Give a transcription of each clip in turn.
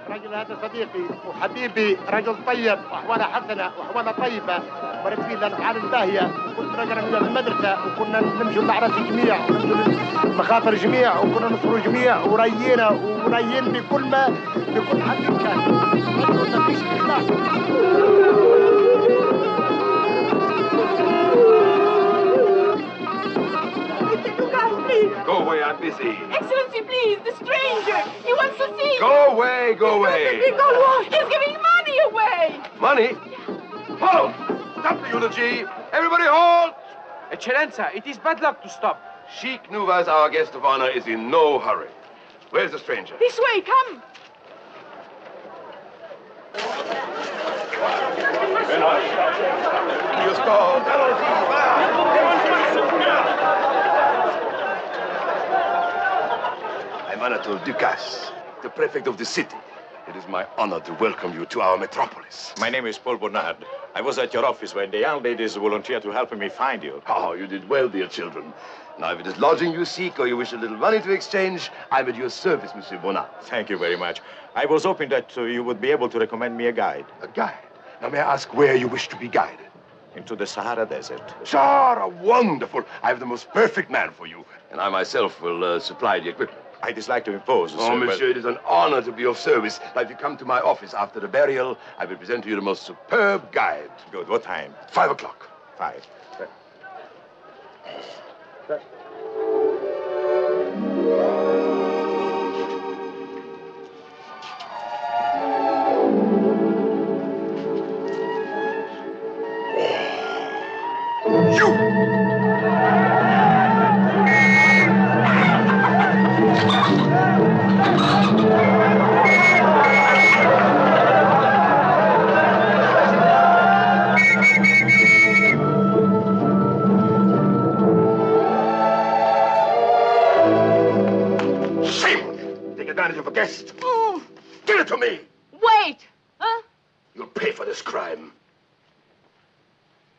رجل هذا صديقي وحبيبي، رجل طيب واحواله حسنه واحواله طيبه، ولد فيه الافعال الباهيه. كنت نقرا في المدرسه وكنا نمشوا الاعراس جميع ونمشوا المخافر جميع وكنا نصروا جميع ورينا وريين بكل حد كان. رجل ما فيش اخلاق. Go away, I'm busy. Excellency, please, the stranger. He wants to see. Go away, go away. He's giving money away. Money? Halt! Stop the eulogy. Everybody halt! Eccellenza, it is bad luck to stop. Sheikh Nuvas, our guest of honor, is in no hurry. Where's the stranger? This way, come. I'm Anatole Ducasse, the prefect of the city. It is my honor to welcome you to our metropolis. My name is Paul Bonnard. I was at your office when the young ladies volunteered to help me find you. Oh, you did well, dear children. Now, if it is lodging you seek or you wish a little money to exchange, I'm at your service, Monsieur Bonnard. Thank you very much. I was hoping that you would be able to recommend me a guide. A guide? Now, may I ask where you wish to be guided? Into the Sahara Desert. Sahara, wonderful. I have the most perfect man for you. And I myself will supply the equipment. I dislike to impose, Oh, sir, monsieur, it is an honor to be of service. Now, if you come to my office after the burial, I will present to you the most superb guide. Good. What time? 5 o'clock. 5. Of a guest. Give it to me. Wait. Huh? You'll pay for this crime.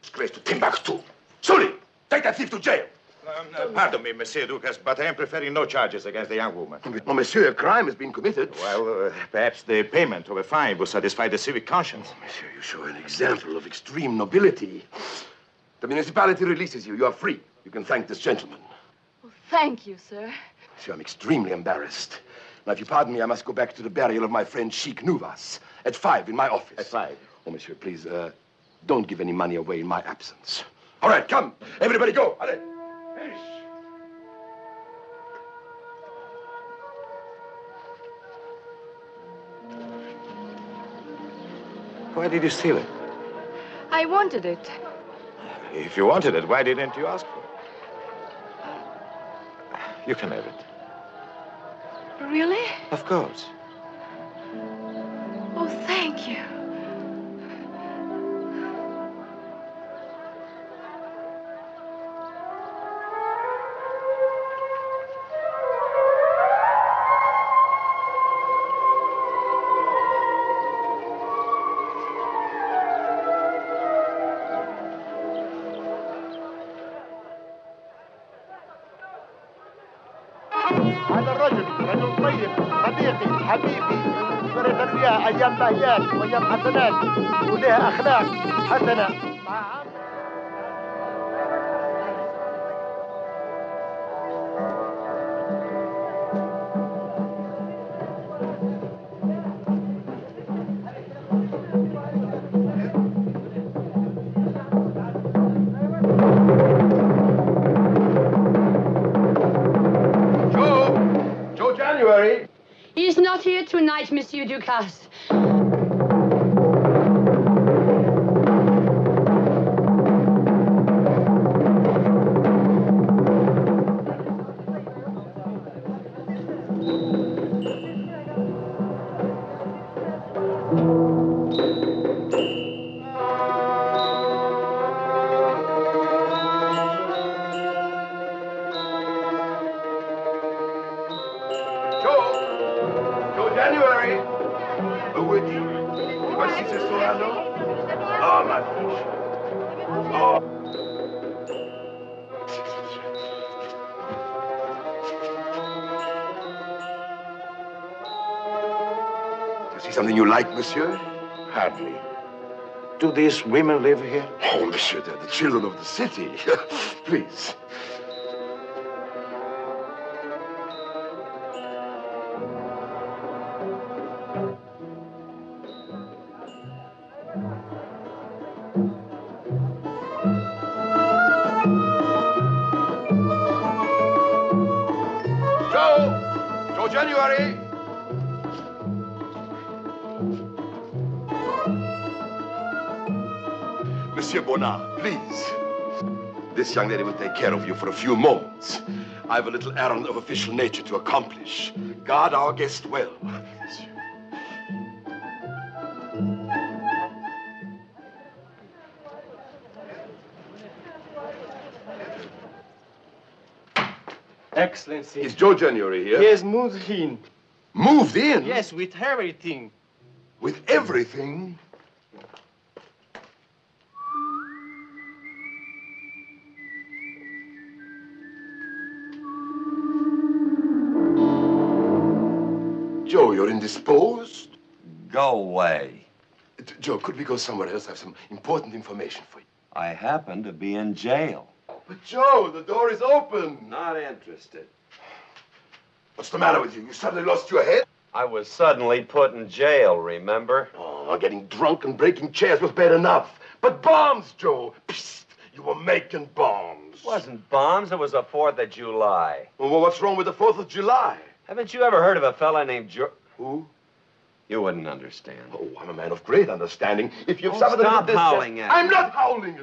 Disgrace to Timbuktu. Sully, take that thief to jail. Pardon me, Monsieur Ducasse, but I am preferring no charges against the young woman. No, monsieur, a crime has been committed. Well, perhaps the payment of a fine will satisfy the civic conscience. Oh, monsieur, you show an example of extreme nobility. The municipality releases you. You are free. You can thank this gentleman. Well, thank you, sir. Monsieur, I'm extremely embarrassed. Now, if you pardon me, I must go back to the burial of my friend Sheikh Nuvas at 5 in my office. At 5? Oh, monsieur, please, don't give any money away in my absence. All right, come. Everybody go. Allez. Finish. Why did you steal it? I wanted it. If you wanted it, why didn't you ask for it? You can have it. Really? Of course. Oh, thank you. هذا الرجل رجل طيب صديقي حبيبي ورث وياه ايام بهيات وايام حسنات وله اخلاق حسنه مع Joe January. He's not here tonight, Monsieur Ducasse. Joe January. Où est-il? Voici ce Solano. Oh, ma fiche. Oh. You see something you like, monsieur? Hardly. Do these women live here? Oh, monsieur, they're the children of the city. Please. Joe January. Monsieur Bonnard, please. This young lady will take care of you for a few moments. I have a little errand of official nature to accomplish. Guard our guest well. Monsieur. Excellency. Is Joe January here? He has moved in. Moved in? Yes, with everything. With everything? Joe, you're indisposed? Go away. Joe, could we go somewhere else? I have some important information for you. I happen to be in jail. But Joe, the door is open. Not interested. What's the matter with you? You suddenly lost your head? I was suddenly put in jail, remember? Oh, getting drunk and breaking chairs was bad enough. But bombs, Joe. Psst, you were making bombs. It wasn't bombs, it was the 4th of July. Well, what's wrong with the 4th of July? Haven't you ever heard of a fella named Who? You wouldn't understand. Oh, I'm a man of great understanding. If you've Oh, suffered stop a howling at me. I'm not howling.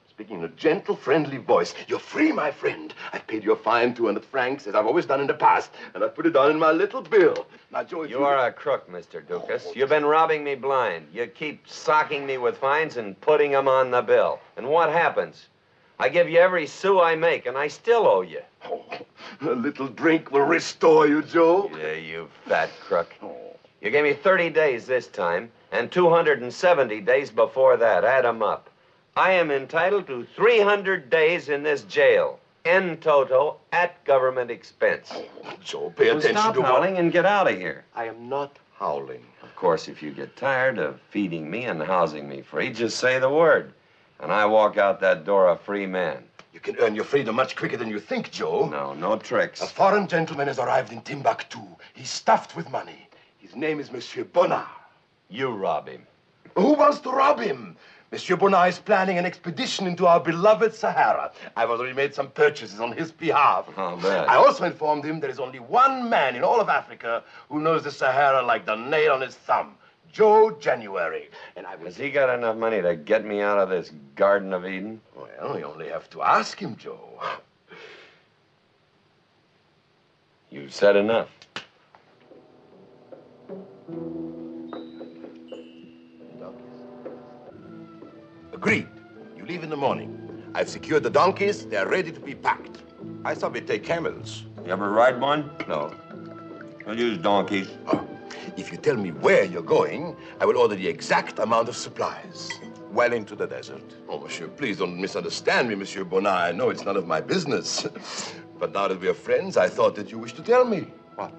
Speaking in a gentle, friendly voice. You're free, my friend. I've paid your fine 200 francs, as I've always done in the past, and I've put it down in my little bill. Now, Joe, if You are a crook, Mr. Dukas. You've been robbing me blind. You keep socking me with fines and putting them on the bill. And what happens? I give you every sou I make, and I still owe you. Oh, a little drink will restore you, Joe. Yeah, you fat crook. You gave me 30 days this time, and 270 days before that. Add them up. I am entitled to 300 days in this jail, in toto, at government expense. Joe, pay So attention stop to howling and get out of here. I am not howling. Of course, if you get tired of feeding me and housing me free, just say the word. And I walk out that door a free man. You can earn your freedom much quicker than you think, Joe. No tricks. A foreign gentleman has arrived in Timbuktu. He's stuffed with money. His name is Monsieur Bonnard. You rob him. Who wants to rob him? Monsieur Bonnard is planning an expedition into our beloved Sahara. I've already made some purchases on his behalf. I'll bet. I also informed him there is only one man in all of Africa who knows the Sahara like the nail on his thumb. Joe January. And I will... Has he got enough money to get me out of this Garden of Eden? Well, you only have to ask him, Joe. You've said enough. Agreed. You leave in the morning. I've secured the donkeys. They're ready to be packed. I thought we'd take camels. You ever ride one? No. I'll use donkeys. If you tell me where you're going, I will order the exact amount of supplies. Well into the desert. Oh, monsieur, please don't misunderstand me, Monsieur Bonnard. I know it's none of my business. But now that we are friends, I thought that you wished to tell me. What?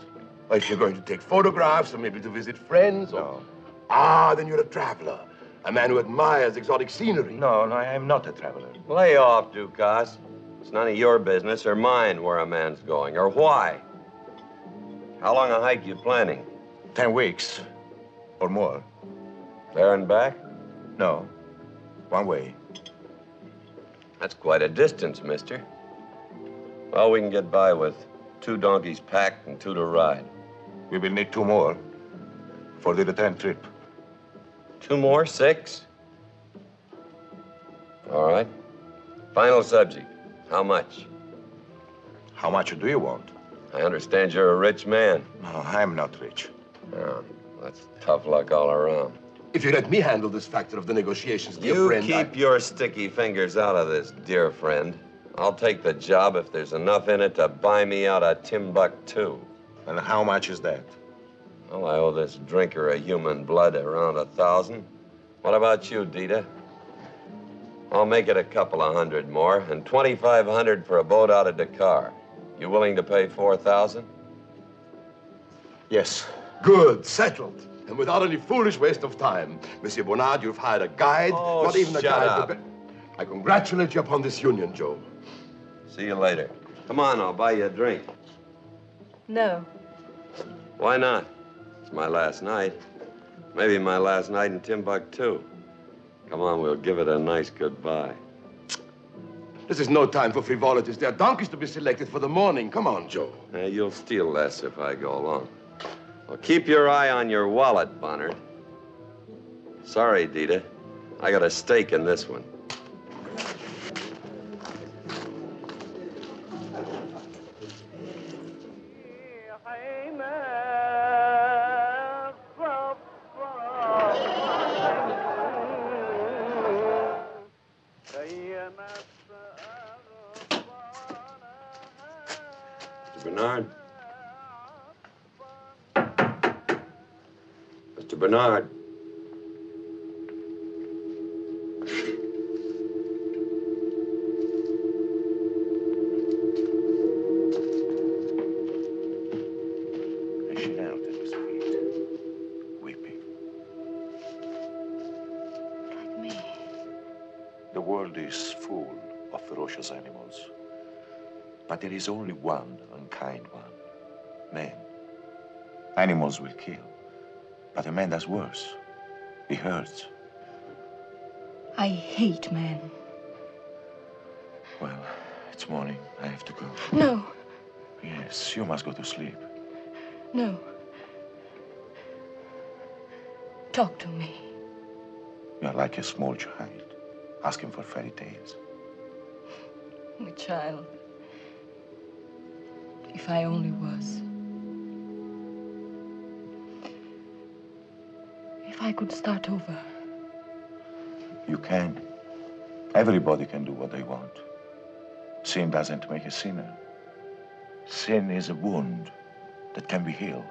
Well, if you're going to take photographs or maybe to visit friends or... No. Ah, then you're a traveler. A man who admires exotic scenery. No, I am not a traveler. Lay off, Dukas. It's none of your business or mine where a man's going or why. How long a hike you planning? 10 weeks or more. There and back? No, one way. That's quite a distance, mister. Well, we can get by with 2 donkeys packed and 2 to ride. We will need 2 more for the return trip. 2 more? 6? All right. Final subject. How much? How much do you want? I understand you're a rich man. No, I'm not rich. Oh, that's tough luck all around. If you let me handle this factor of the negotiations, dear You friend, keep your sticky fingers out of this, dear friend. I'll take the job if there's enough in it to buy me out of Timbuktu. And how much is that? Well, I owe this drinker of human blood around 1,000. What about you, Dita? I'll make it a couple of hundred more, and 2,500 for a boat out of Dakar. You willing to pay 4,000? Yes. Good, settled. And without any foolish waste of time. Monsieur Bonnard, you've hired a guide. Oh, not even a shut guide. up. But I congratulate you upon this union, Joe. See you later. Come on, I'll buy you a drink. No. Why not? It's my last night. Maybe my last night in Timbuktu. Come on, we'll give it a nice goodbye. This is no time for frivolities. There are donkeys to be selected for the morning. Come on, Joe. You'll steal less if I go along. Well, keep your eye on your wallet, Bonnard. Sorry, Dita. I got a stake in this one. Mr. Bernard? Mr. Bernard? She knelt at his feet, weeping. Like me. The world is full of ferocious animals. But there is only one unkind one. Man. Animals will kill. But a man does worse. He hurts. I hate men. Well, it's morning. I have to go. No, Yes, you must go to sleep. no. Talk to me. You are like a small child, asking for fairy tales. A child. If I only was. If I could start over. You can. Everybody can do what they want. Sin doesn't make a sinner. Sin is a wound that can be healed.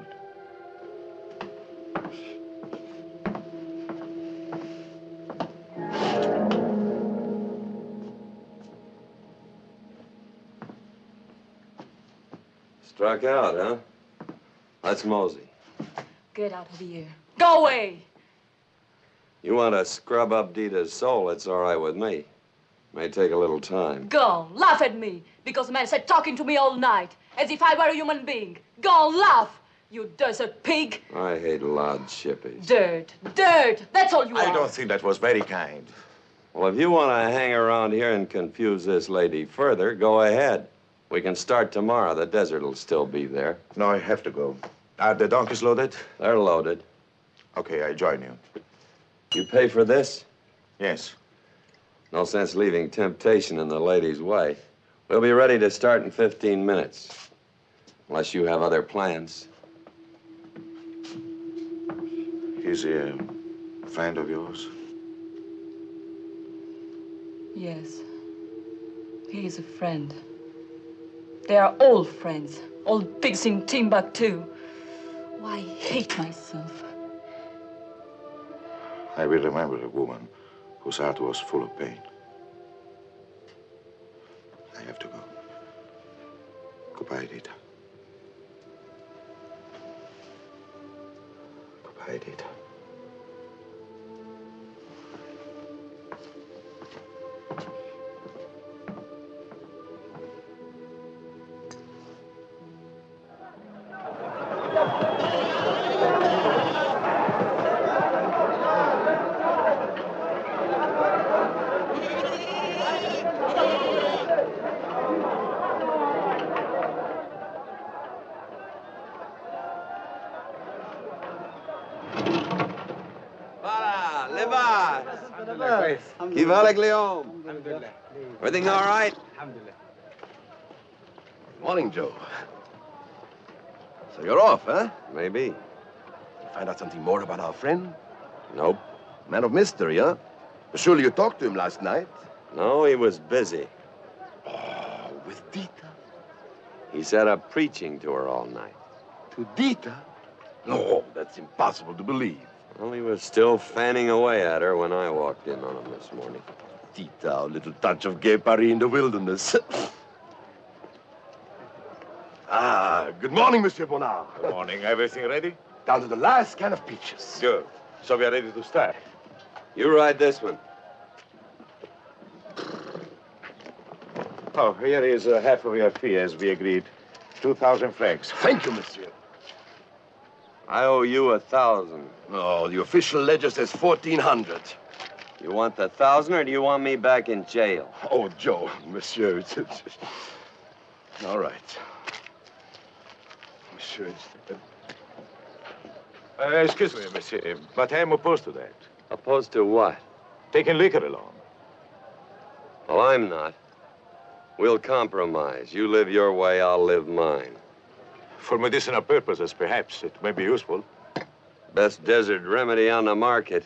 Struck out, huh? Let's mosey. Get out of here. Go away! You want to scrub up Dita's soul, it's all right with me. May take a little time. Go, laugh at me, because the man said talking to me all night, as if I were a human being. Go, laugh, you desert pig. I hate loud chippies. Dirt, dirt, that's all you are. I don't think that was very kind. Well, if you want to hang around here and confuse this lady further, go ahead. We can start tomorrow. The desert will still be there. No, I have to go. Are the donkeys loaded? They're loaded. Okay, I join you. You pay for this? Yes. No sense leaving temptation in the lady's way. We'll be ready to start in 15 minutes. Unless you have other plans. He's a friend of yours? Yes. He is a friend. They are all friends. All pigs in Timbuktu. Oh, I hate myself. I will remember a woman whose heart was full of pain. I have to go. Goodbye, Dita. Goodbye, Dita. Voilà, Levar. Kiva Alek Leon. Everything all right? Morning, Joe. So you're off, huh? Maybe. You find out something more about our friend? Nope. Man of mystery, huh? Surely you talked to him last night. No, he was busy. Oh, with Dita? He sat up preaching to her all night. To Dita? No, that's impossible to believe. Well, he was still fanning away at her when I walked in on him this morning. Dita, a little touch of gay Paris in the wilderness. Good morning, Monsieur Bonnard. Good morning. Everything ready? Down to the last can of peaches. Good. So we are ready to start. You ride this one. Oh, here is half of your fee, as we agreed. 2,000 francs. Thank you, Monsieur. I owe you 1,000. Oh, the official ledger says 1,400. You want the 1,000, or do you want me back in jail? Oh, Joe, Monsieur, all right. Monsieur, Excuse me, monsieur, but I am opposed to that. Opposed to what? Taking liquor along. Well, I'm not. We'll compromise. You live your way, I'll live mine. For medicinal purposes, perhaps, it may be useful. Best desert remedy on the market.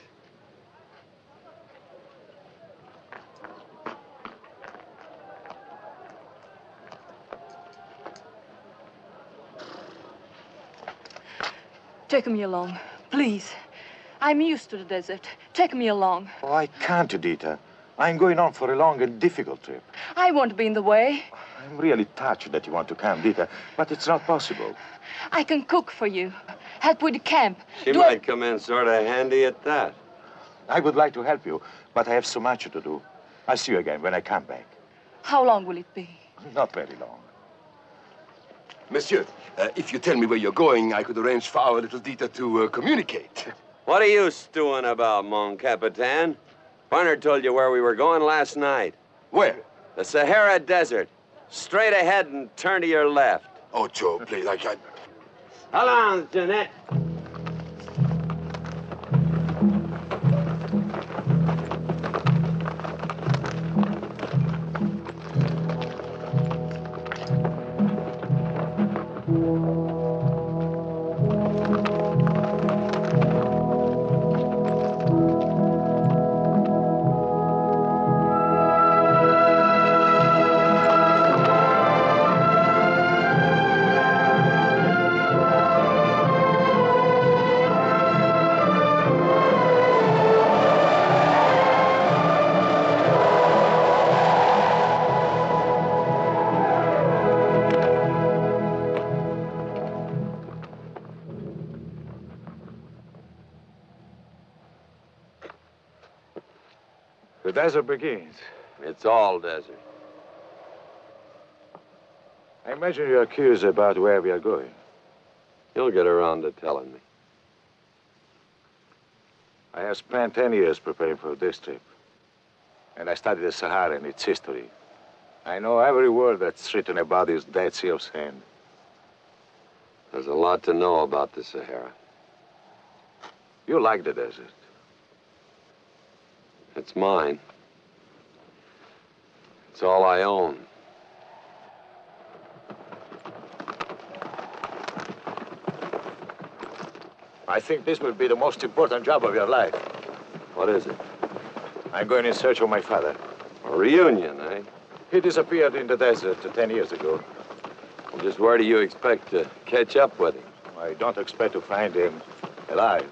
Take me along, please. I'm used to the desert. Take me along. Oh, I can't, Dita. I'm going on for a long and difficult trip. I won't be in the way. I'm really touched that you want to come, Dita, but it's not possible. I can cook for you. Help with the camp. She might come in sort of handy at that. I would like to help you, but I have so much to do. I'll see you again when I come back. How long will it be? Not very long. Monsieur, if you tell me where you're going, I could arrange for our little Dita to communicate. What are you stewing about, mon Capitan? Bonnard told you where we were going last night. Where? The Sahara Desert. Straight ahead and turn to your left. Oh, Joe, please, I can't. Allons, Jeanette. The desert begins. It's all desert. I imagine you are curious about where we are going. You'll get around to telling me. I have spent 10 years preparing for this trip. And I studied the Sahara and its history. I know every word that's written about this Dead Sea of Sand. There's a lot to know about the Sahara. You like the desert. It's mine. It's all I own. I think this will be the most important job of your life. What is it? I'm going in search of my father. A reunion, eh? He disappeared in the desert 10 years ago. Well, just where do you expect to catch up with him? I don't expect to find him alive.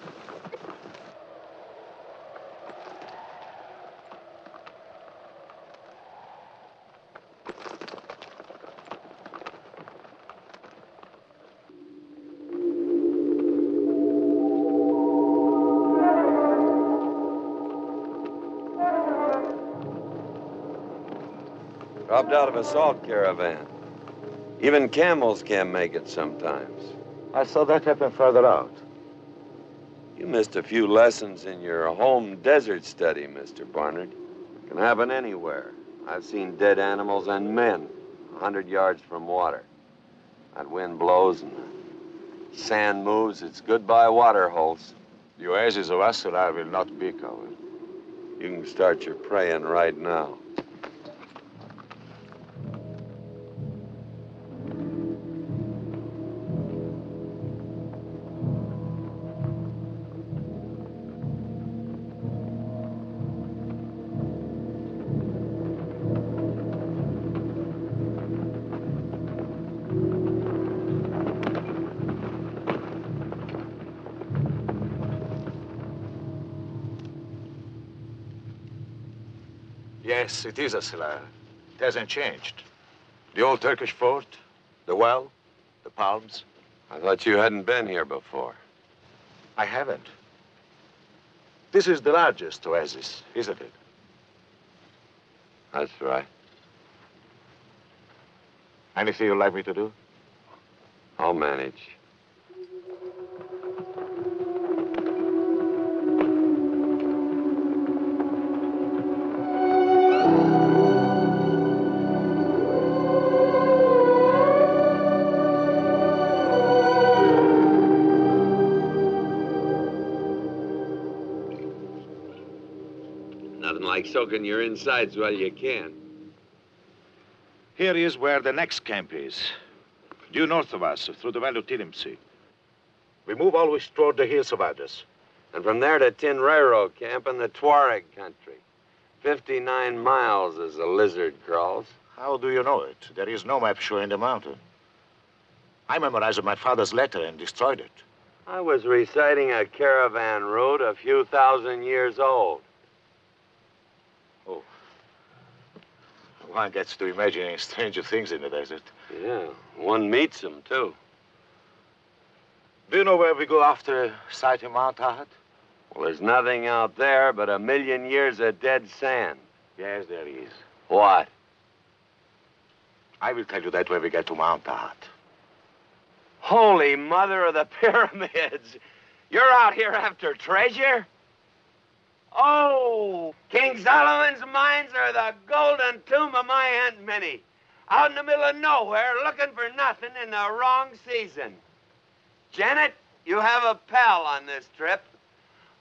Robbed out of a salt caravan. Even camels can't make it sometimes. I saw that happen further out. You missed a few lessons in your home desert study, Mr. Barnard. It can happen anywhere. I've seen dead animals and men 100 yards from water. That wind blows and the sand moves. It's goodbye water holes. The oasis of Asura will not be covered. You can start your praying right now. Yes, it is Asila. It hasn't changed. The old Turkish fort, the well, the palms. I thought you hadn't been here before. I haven't. This is the largest oasis, isn't it? That's right. Anything you'd like me to do? I'll manage. Nothing like soaking your insides while you can. Here is where the next camp is. Due north of us, through the valley of Tilimsi. We move always toward the hills of Adas. And from there to Tinrero camp in the Tuareg country. 59 miles as the lizard crawls. How do you know it? There is no map showing the mountain. I memorized my father's letter and destroyed it. I was reciting a caravan route a few thousand years old. Oh. One gets to imagining stranger things in the desert. Yeah, one meets them, too. Do you know where we go after sighting Mount Ahad? Well, there's nothing out there but 1,000,000 years of dead sand. Yes, there is. What? I will tell you that when we get to Mount Ahad. Holy Mother of the Pyramids! You're out here after treasure? Oh, King Solomon's mines are the golden tomb of my Aunt Minnie. Out in the middle of nowhere, looking for nothing in the wrong season. Janet, you have a pal on this trip.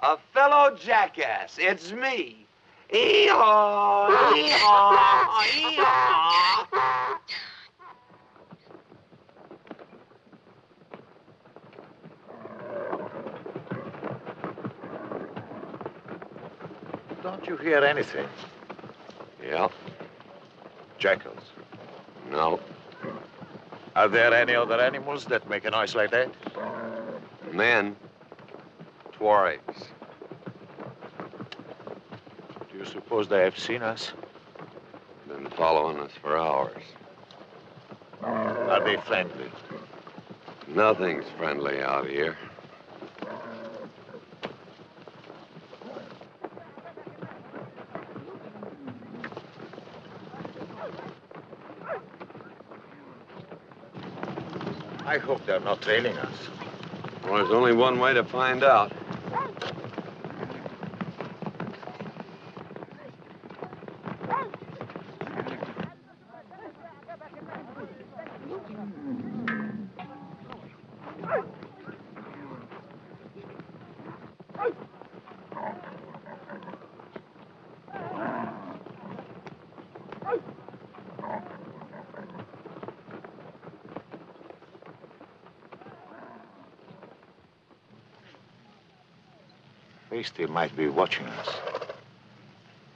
A fellow jackass. It's me. Ee-haw, ee-haw, ee-haw. Don't you hear anything? Yeah. Jackals. No. Are there any other animals that make a noise like that? Men. Tuaregs. Do you suppose they have seen us? Been following us for hours. Are they friendly? Nothing's friendly out here. I hope they're not trailing us. Well, there's only one way to find out. They still might be watching us.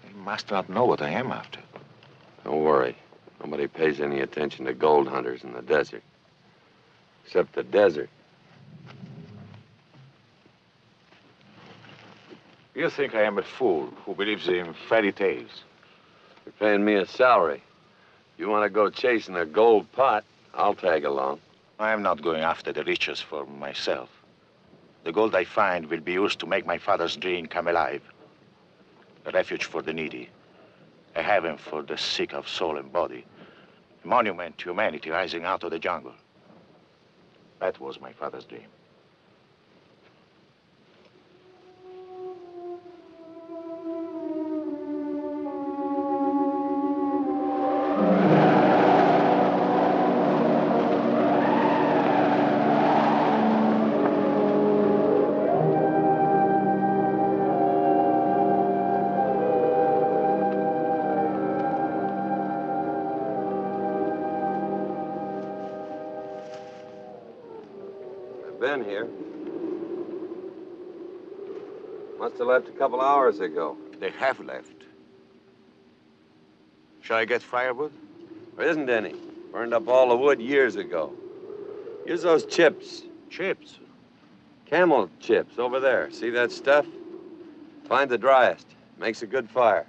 They must not know what I am after. Don't worry. Nobody pays any attention to gold hunters in the desert. Except the desert. You think I am a fool who believes in fairy tales? You're paying me a salary. You want to go chasing a gold pot, I'll tag along. I am not going after the riches for myself. The gold I find will be used to make my father's dream come alive. A refuge for the needy. A heaven for the sick of soul and body. A monument to humanity rising out of the jungle. That was my father's dream. Been here. Must have left a couple hours ago. They have left. Shall I get firewood? There isn't any. Burned up all the wood years ago. Use those chips. Chips? Camel chips over there. See that stuff? Find the driest. Makes a good fire.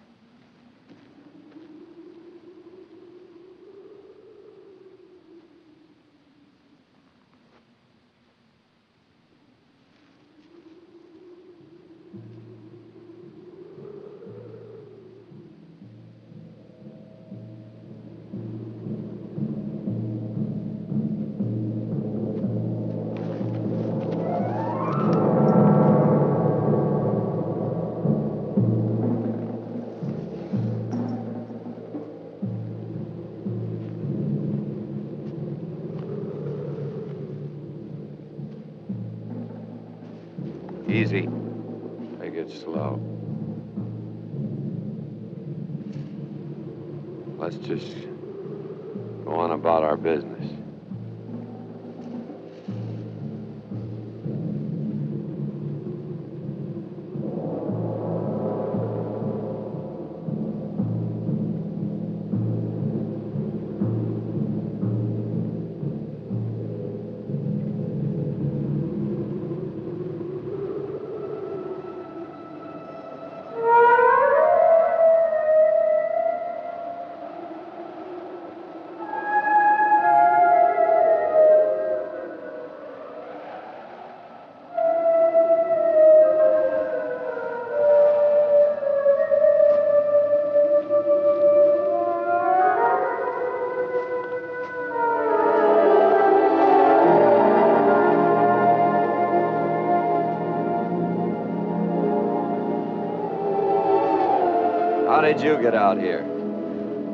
Easy. Take it slow. Let's just go on about our business. How did you get out here?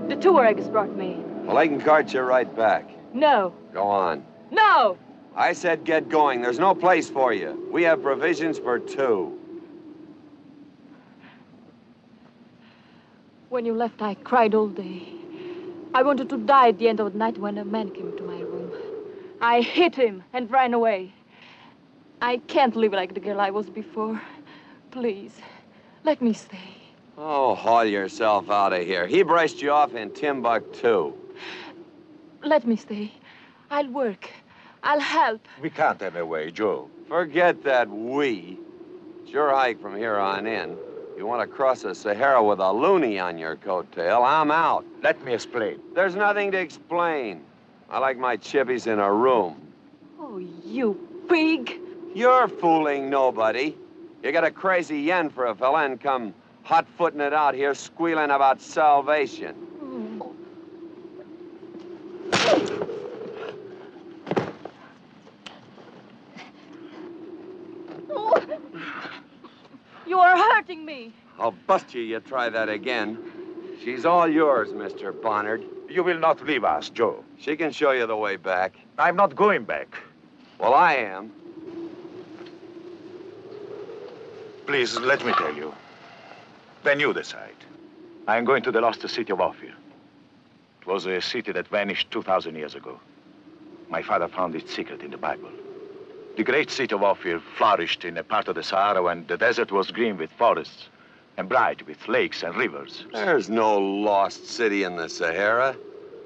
The Tuaregs brought me. Well, I can cart you right back. No. Go on. No! I said get going. There's no place for you. We have provisions for 2. When you left, I cried all day. I wanted to die at the end of the night when a man came to my room. I hit him and ran away. I can't live like the girl I was before. Please, let me stay. Oh, haul yourself out of here. He braced you off in Timbuktu. Let me stay. I'll work. I'll help. We can't have a way, Joe. Forget that we. It's your hike from here on in. You want to cross the Sahara with a loony on your coattail, I'm out. Let me explain. There's nothing to explain. I like my chippies in a room. Oh, you pig. You're fooling nobody. You got a crazy yen for a fella and come hot-footing it out here squealing about salvation. You are hurting me. I'll bust you, you try that again. She's all yours, Mr. Bonnard. You will not leave us, Joe. She can show you the way back. I'm not going back. Well, I am. Please, let me tell you. Then you decide. I'm going to the lost city of Ophir. It was a city that vanished 2,000 years ago. My father found its secret in the Bible. The great city of Ophir flourished in a part of the Sahara when the desert was green with forests and bright with lakes and rivers. There's no lost city in the Sahara.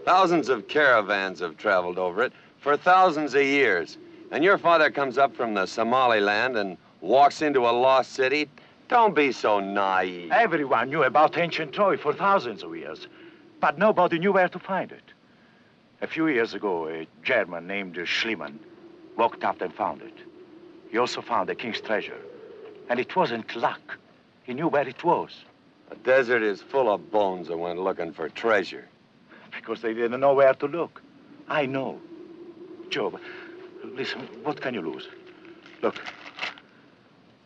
Thousands of caravans have traveled over it for thousands of years. And your father comes up from the Somaliland and walks into a lost city. Don't be so naive. Everyone knew about ancient Troy for thousands of years, but nobody knew where to find it. A few years ago, a German named Schliemann walked up and found it. He also found the king's treasure. And it wasn't luck. He knew where it was. The desert is full of bones that went looking for treasure. Because they didn't know where to look. I know. Job, listen, what can you lose? Look,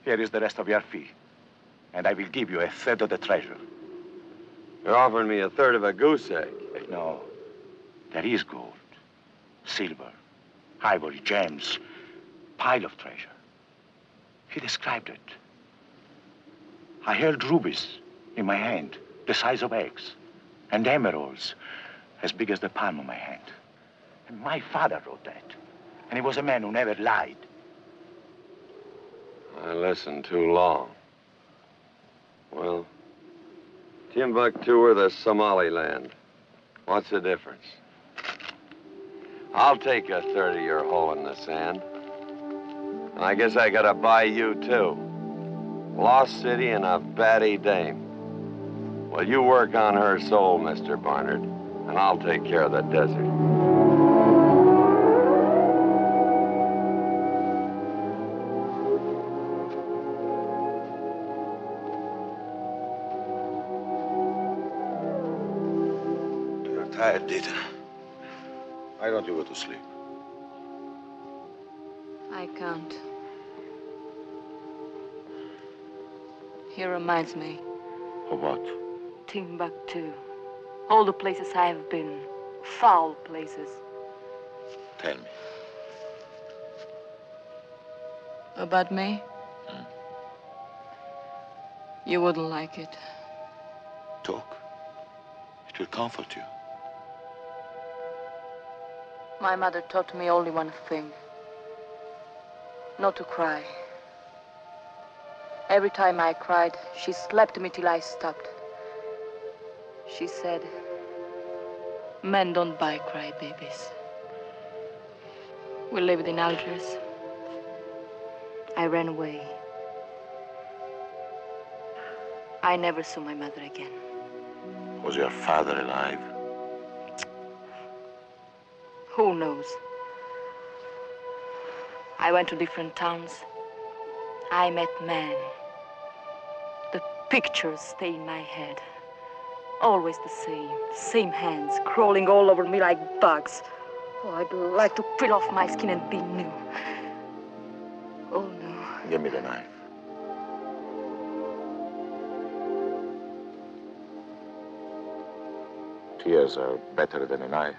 here is the rest of your fee. And I will give you a third of the treasure. You're offering me a third of a goose egg. No, there is gold, silver, ivory, gems, pile of treasure. He described it. I held rubies in my hand, the size of eggs, and emeralds as big as the palm of my hand. And my father wrote that. And he was a man who never lied. I listened too long. Well, Timbuktu or the Somaliland? What's the difference? I'll take a third of your hole in the sand. And I guess I gotta buy you, too. Lost city and a batty dame. Well, you work on her soul, Mr. Barnard, and I'll take care of the desert. You're tired, Dita. Why don't you go to sleep? I can't. He reminds me. Of what? Timbuktu. All the places I have been. Foul places. Tell me. About me? You wouldn't like it. Talk. It will comfort you. My mother taught me only one thing. Not to cry. Every time I cried, she slapped me till I stopped. She said, men don't buy crybabies. We lived in Algiers. I ran away. I never saw my mother again. Was your father alive? Who knows? I went to different towns. I met men. The pictures stay in my head. Always the same hands crawling all over me like bugs. Oh, I'd like to peel off my skin and be new. Oh, no. Give me the knife. Tears are better than a knife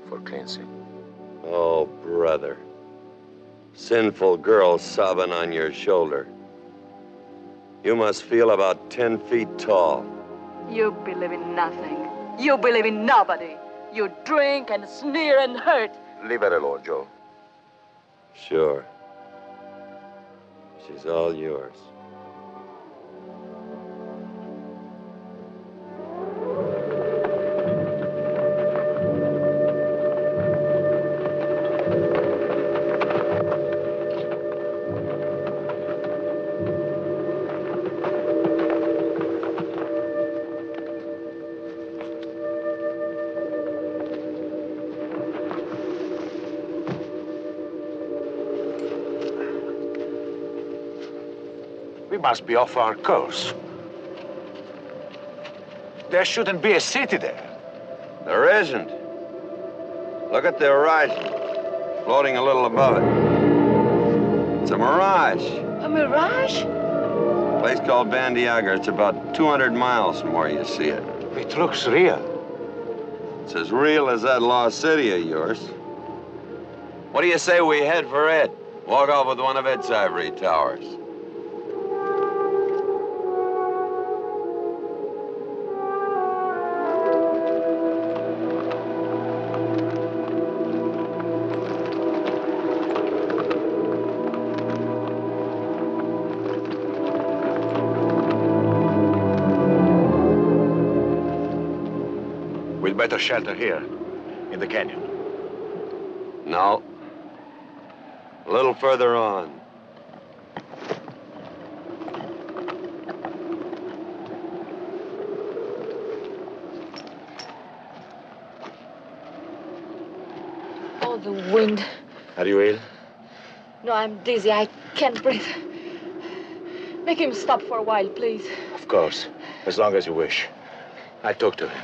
for cleansing. Oh, brother. Sinful girl sobbing on your shoulder. You must feel about 10 feet tall. You believe in nothing. You believe in nobody. You drink and sneer and hurt. Leave her alone, Joe. Sure. She's all yours. We must be off our course. There shouldn't be a city there. There isn't. Look at the horizon, floating a little above it. It's a mirage. A mirage? A place called Bandiaga. It's about 200 miles from where you see it. It looks real. It's as real as that lost city of yours. What do you say we head for it? Walk off with one of its ivory towers. We'd better shelter here, in the canyon. No. A little further on. Oh, the wind. Are you ill? No, I'm dizzy. I can't breathe. Make him stop for a while, please. Of course. As long as you wish. I'll talk to him.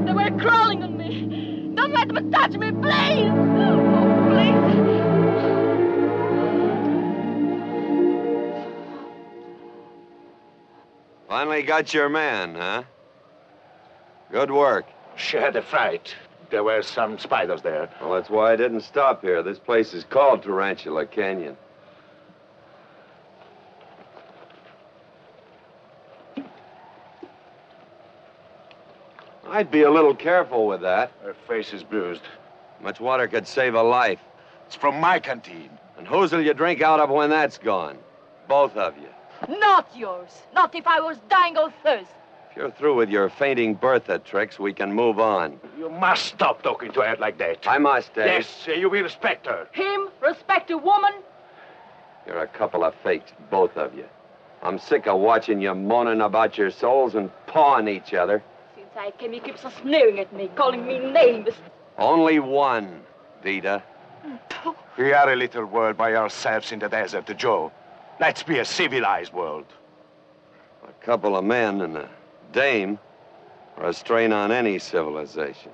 They were crawling on me. Don't let them touch me, please. Oh, please. Finally got your man, huh? Good work. She had a fright. There were some spiders there. Well, that's why I didn't stop here. This place is called Tarantula Canyon. I'd be a little careful with that. Her face is bruised. Much water could save a life. It's from my canteen. And who's'll you drink out of when that's gone? Both of you. Not yours. Not if I was dying of thirst. If you're through with your fainting Bertha tricks, we can move on. You must stop talking to her like that. I must, eh? Yes, you will respect her. Him respect a woman? You're a couple of fakes, both of you. I'm sick of watching you moaning about your souls and pawing each other. Since I came, he keeps sneering at me, calling me names. Only one, Vita. We are a little world by ourselves in the desert, Joe. Let's be a civilized world. A couple of men and a dame are a strain on any civilization.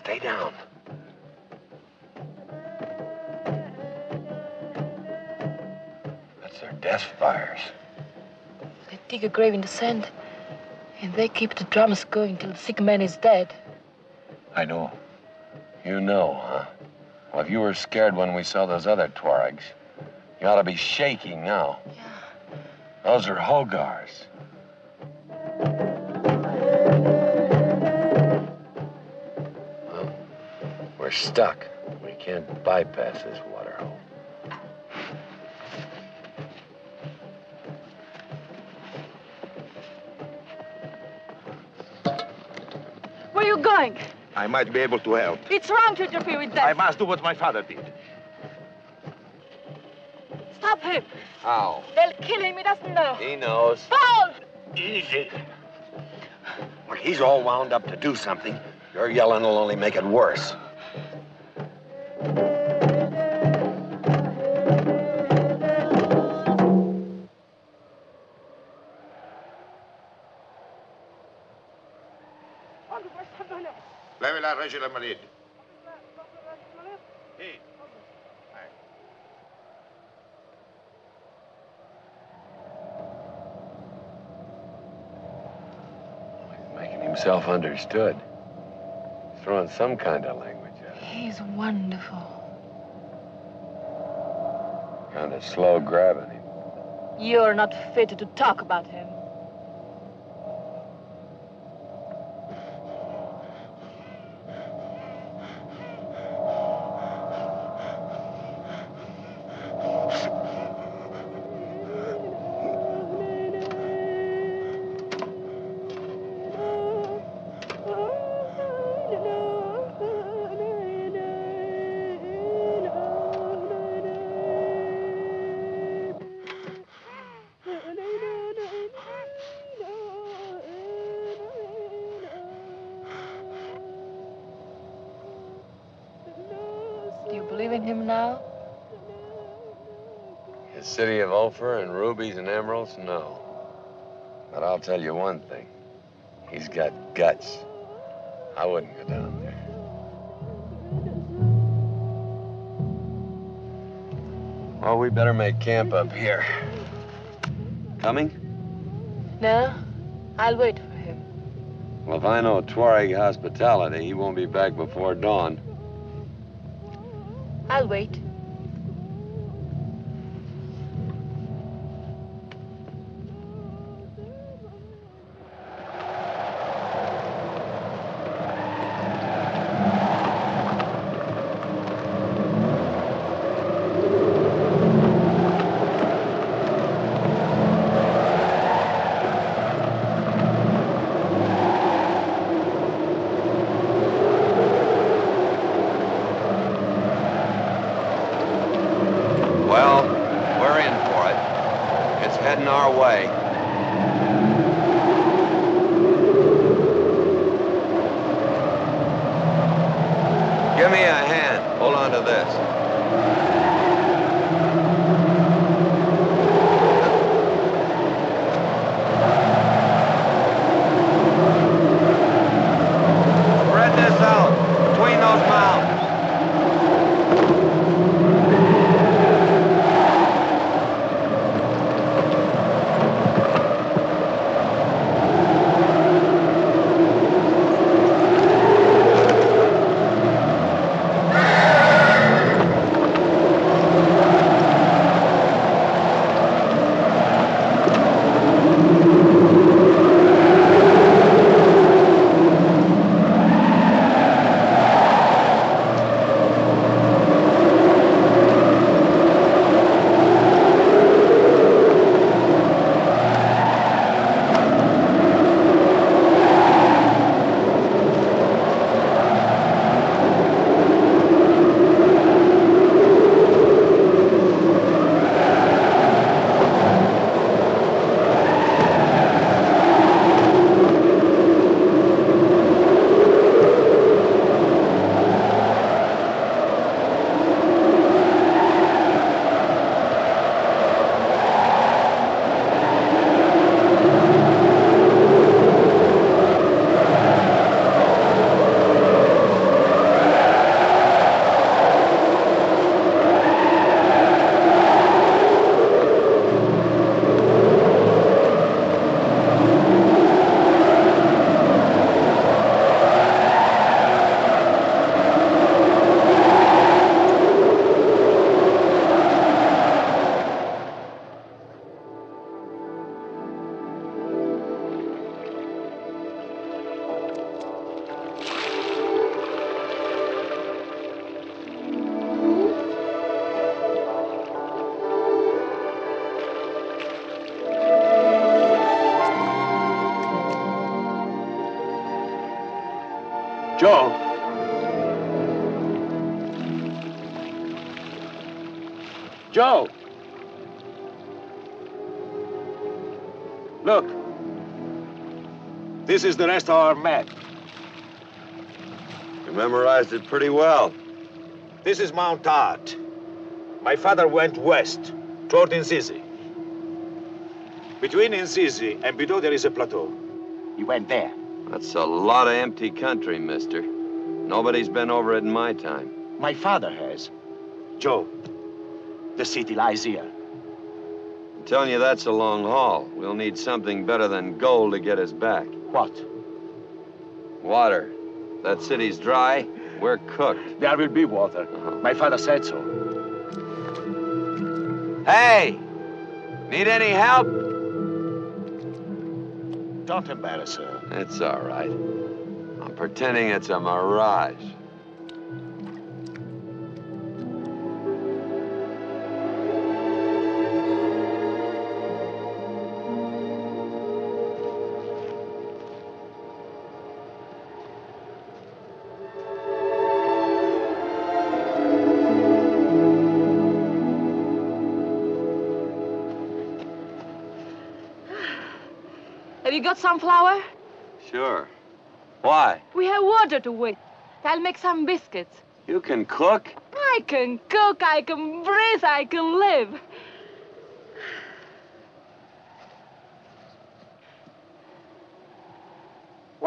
Stay down. That's their death fires. They dig a grave in the sand, and they keep the drums going till the sick man is dead. I know. You know, huh? Well, if you were scared when we saw those other Tuaregs, you ought to be shaking now. Yeah. Those are Hogars. Well, we're stuck. We can't bypass this water hole. Where are you going? I might be able to help. It's wrong to interfere with I that. must do what my father did. Stop him. How? They'll kill him. He doesn't know. He knows. Paul! Easy. When he's all wound up to do something, your yelling will only make it worse. Leve la Reggio la Marid. Hey. He's making himself understood. He's throwing some kind of language at him. He's wonderful. Kind of slow grabbing him. You're not fit to talk about him. Do you believe in him now? The city of Ophir and rubies and emeralds? No. But I'll tell you one thing. He's got guts. I wouldn't go down there. Well, we better make camp up here. Coming? No, I'll wait for him. Well, if I know Tuareg hospitality, he won't be back before dawn. I'll wait. Well, we're in for it. It's heading our way. Give me a hand. Hold on to this. Spread this out between those mounds. Joe! Joe! Look. This is the rest of our map. You memorized it pretty well. This is Mount Art. My father went west, toward Incisi. Between Incisi and Bido, there is a plateau. He went there. That's a lot of empty country, mister. Nobody's been over it in my time. My father has. Joe, the city lies here. I'm telling you, that's a long haul. We'll need something better than gold to get us back. What? Water. That city's dry. We're cooked. There will be water. My father said so. Hey! Need any help? Don't embarrass her. It's all right. I'm pretending it's a mirage. Have you got some flour? Sure. Why? We have water to wait. I'll make some biscuits. You can cook? I can cook, I can breathe, I can live.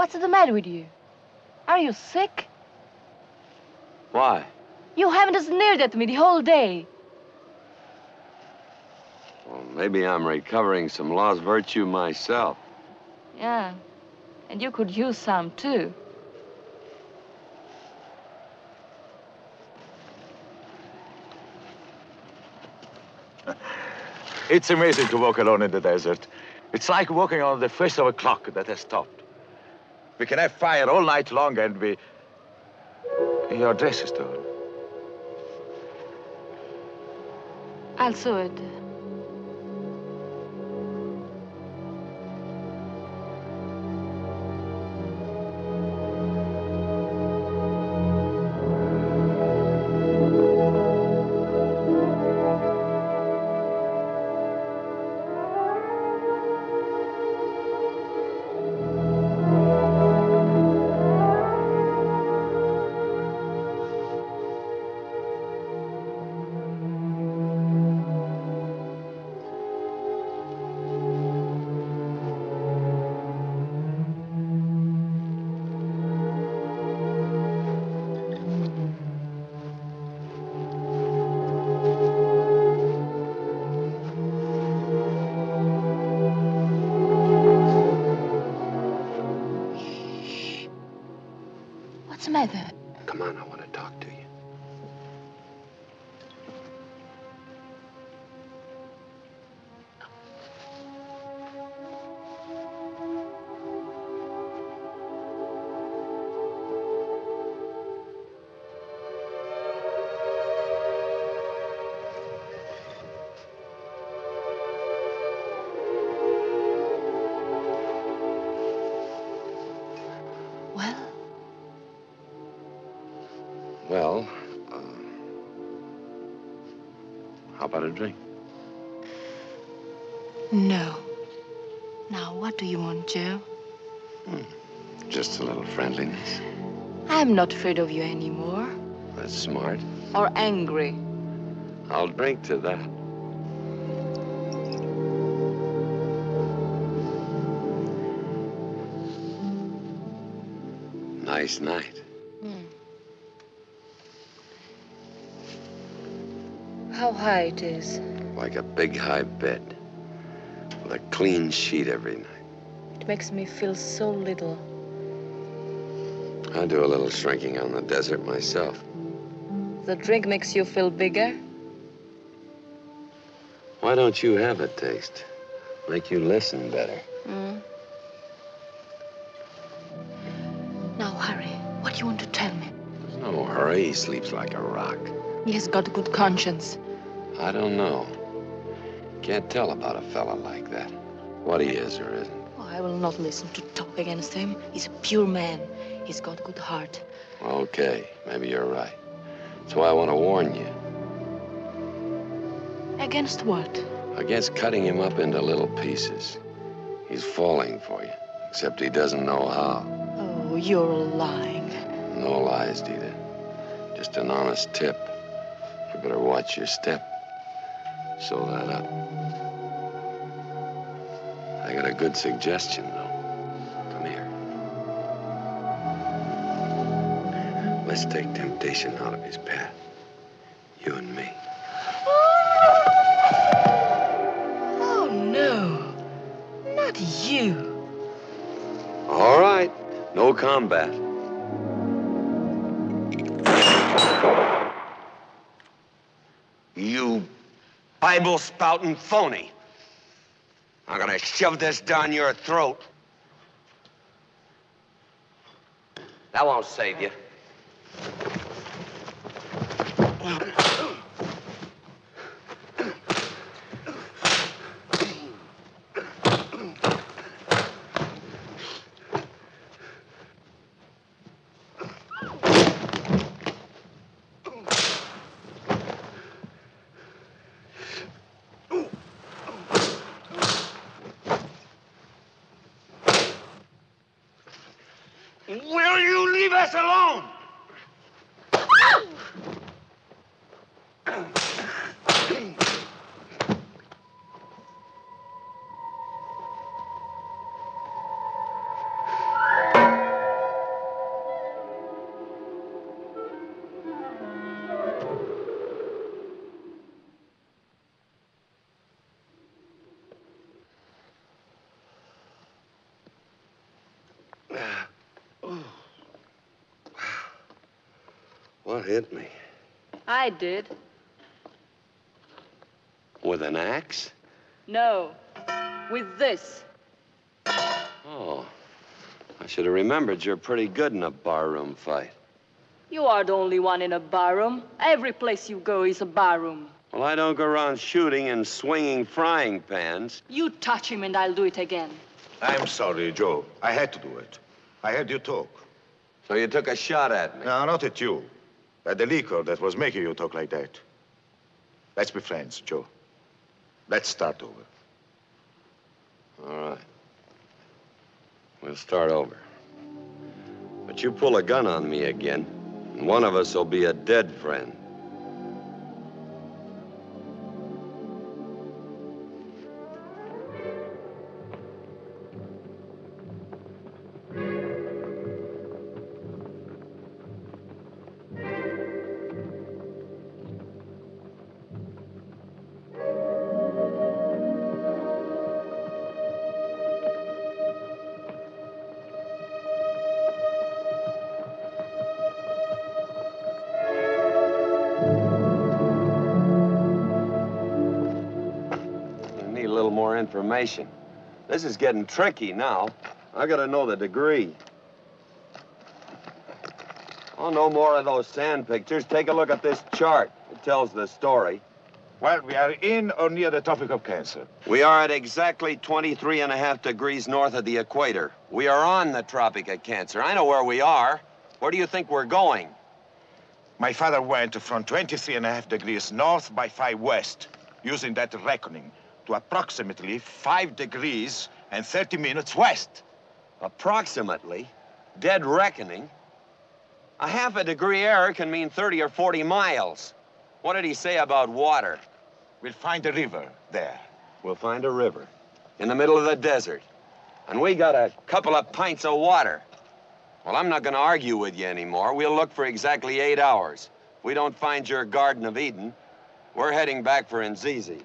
What's the matter with you? Are you sick? Why? You haven't sneered at me the whole day. Well, maybe I'm recovering some lost virtue myself. Yeah, and you could use some, too. It's amazing to walk alone in the desert. It's like walking on the face of a clock that has stopped. We can have fire all night long and we... Your dress is torn. I'll sew it. What's the matter? Come on, I want to talk to you. Well? Well, how about a drink? No. Now, what do you want, Joe? Just a little friendliness. I'm not afraid of you anymore. That's smart. Or angry. I'll drink to that. Nice night. How high it is. Like a big high bed. With a clean sheet every night. It makes me feel so little. I do a little shrinking on the desert myself. The drink makes you feel bigger. Why don't you have a taste? Make you listen better. Now, hurry. What do you want to tell me? There's no hurry. He sleeps like a rock. He has got a good conscience. I don't know. Can't tell about a fella like that. What he is or isn't. Oh, I will not listen to talk against him. He's a pure man. He's got a good heart. Okay, maybe you're right. That's why I want to warn you. Against what? Against cutting him up into little pieces. He's falling for you, except he doesn't know how. Oh, you're lying. No lies, Dita. Just an honest tip. You better watch your step. Sew that up. I got a good suggestion, though. Come here. Let's take temptation out of his path. You and me. Oh, no. Not you. All right. No combat. You Bible-spouting phony. I'm gonna shove this down your throat. That won't save you. Will you leave us alone? What hit me? I did. With an axe? No. With this. Oh. I should have remembered you're pretty good in a barroom fight. You are the only one in a barroom. Every place you go is a barroom. Well, I don't go around shooting and swinging frying pans. You touch him and I'll do it again. I'm sorry, Joe. I had to do it. I heard you talk. So you took a shot at me? No, not at you. At the liquor that was making you talk like that. Let's be friends, Joe. Let's start over. All right. We'll start over. But you pull a gun on me again, and one of us will be a dead friend. Information. This is getting tricky now. I gotta know the degree. Oh, no more of those sand pictures. Take a look at this chart. It tells the story. Well, we are in or near the Tropic of Cancer. We are at exactly 23.5 degrees north of the equator. We are on the Tropic of Cancer. I know where we are. Where do you think we're going? My father went from 23.5 degrees north by 5 west, using that reckoning, to approximately 5 degrees and 30 minutes west. Approximately? Dead reckoning? A half a degree error can mean 30 or 40 miles. What did he say about water? We'll find a river there. We'll find a river in the middle of the desert. And we got a couple of pints of water. Well, I'm not going to argue with you anymore. We'll look for exactly 8 hours. If we don't find your Garden of Eden, we're heading back for Nzizi.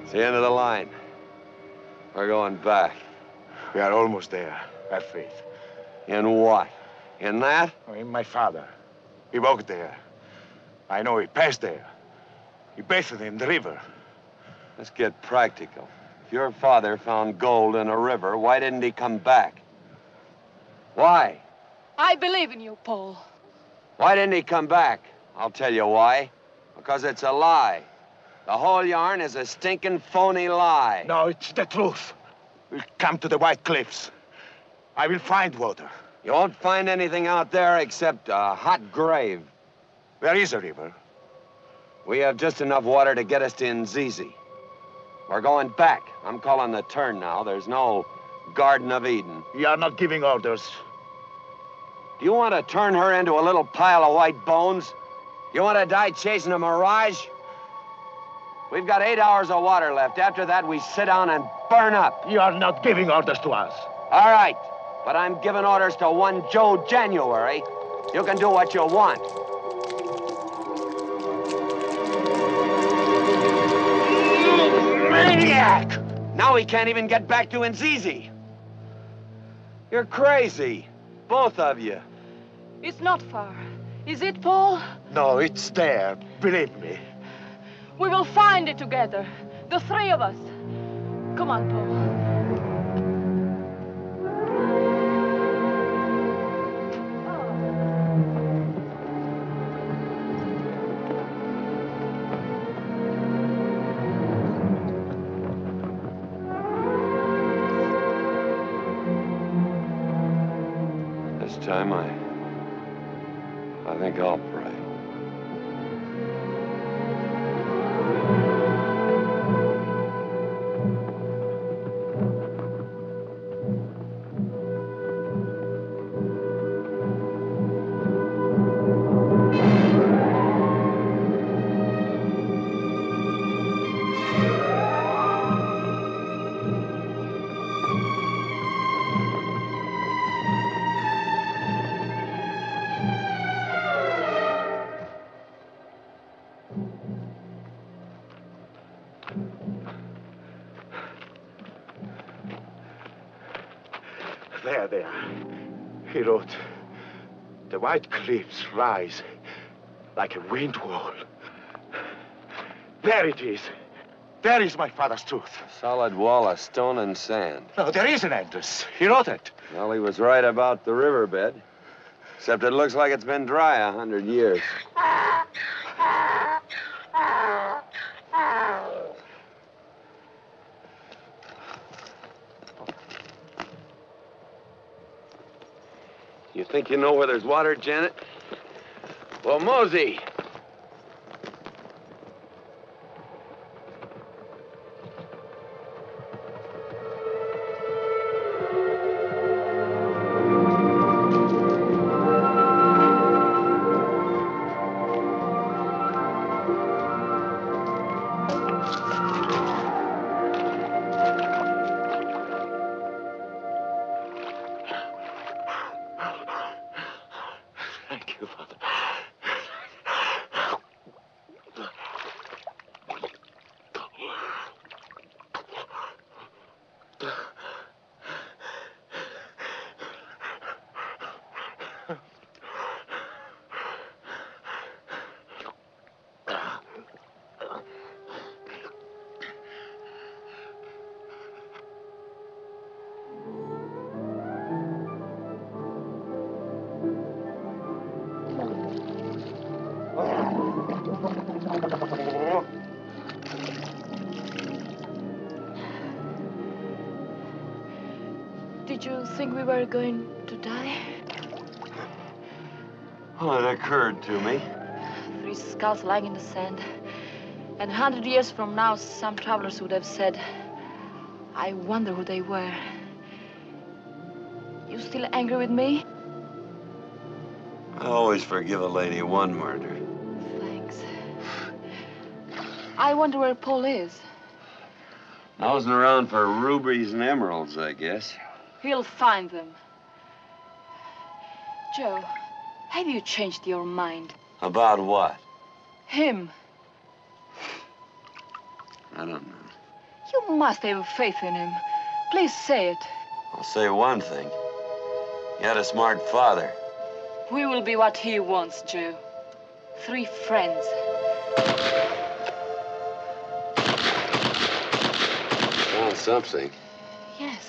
It's the end of the line. We're going back. We are almost there. Have faith. In what? In that? In my father. He walked there. I know he passed there. He bathed in the river. Let's get practical. If your father found gold in a river, why didn't he come back? Why? I believe in you, Paul. Why didn't he come back? I'll tell you why. Because it's a lie. The whole yarn is a stinking phony lie. No, it's the truth. We'll come to the White Cliffs. I will find water. You won't find anything out there except a hot grave. There is a river. We have just enough water to get us to Nzizi. We're going back. I'm calling the turn now. There's no Garden of Eden. You are not giving orders. Do you want to turn her into a little pile of white bones? You want to die chasing a mirage? We've got 8 hours of water left. After that, we sit down and burn up. You are not giving orders to us. All right, but I'm giving orders to one Joe January. You can do what you want. Maniac! Now we can't even get back to Nzizi. You're crazy, both of you. It's not far. Is it, Paul? No, it's there. Believe me. We will find it together. The three of us. Come on, Paul. This time I think I'll pray. There. He wrote, "The white cliffs rise like a wind wall." There it is. There is my father's tooth. Solid wall of stone and sand. No, there is an address. He wrote it. Well, he was right about the riverbed. Except it looks like it's been dry 100 years. You think you know where there's water, Janet? Well, mosey. Thank you, Father. Did you think we were going to die? Well, it occurred to me. 3 skulls lying in the sand. And 100 years from now, some travelers would have said, I wonder who they were. You still angry with me? I always forgive a lady one murder. Thanks. I wonder where Paul is. Nosing around for rubies and emeralds, I guess. He'll find them. Joe, have you changed your mind? About what? Him. I don't know. You must have faith in him. Please say it. I'll say one thing. He had a smart father. We will be what he wants, Joe. 3 friends. Found something. Yes.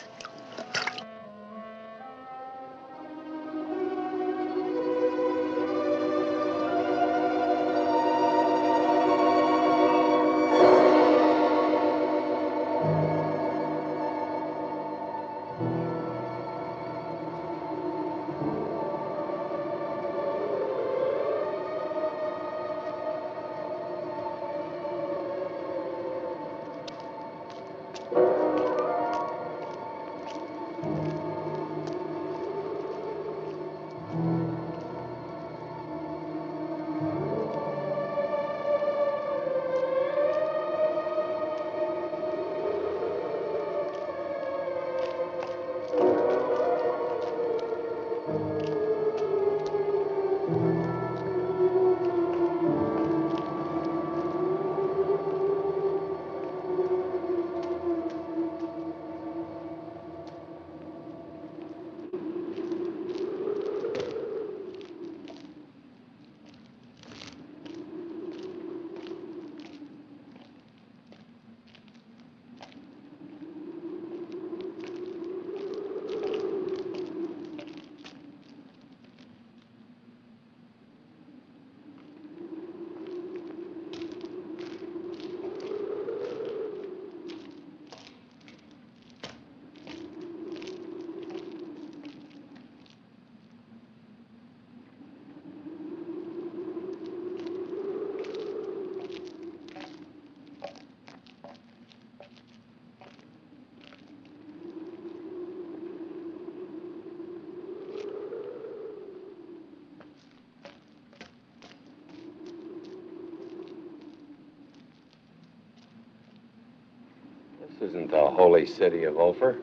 This isn't the holy city of Ophir.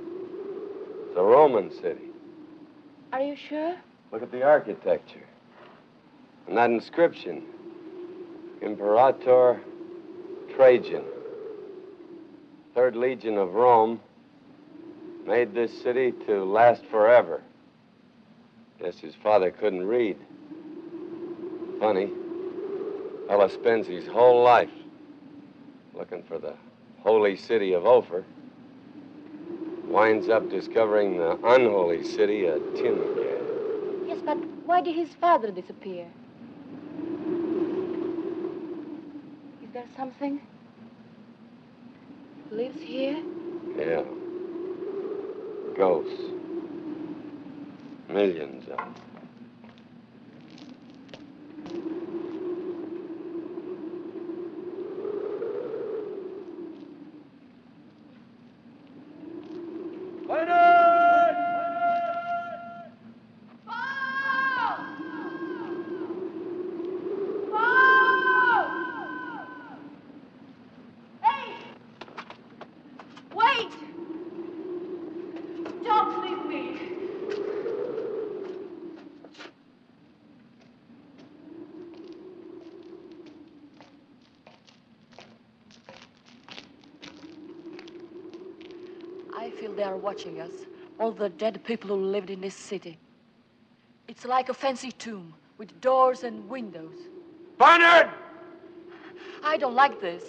It's a Roman city. Are you sure? Look at the architecture. And that inscription. Imperator Trajan. 3rd Legion of Rome, Made this city to last forever. Guess his father couldn't read. Funny. Fella spends his whole life looking for the holy city of Ophir. Winds up discovering the unholy city of Tingal. Yes, but why did his father disappear? Is there something? Lives here? Yeah. Ghosts. Millions of them. Wait! Don't leave me! I feel they are watching us, all the dead people who lived in this city. It's like a fancy tomb with doors and windows. Bonnard! I don't like this.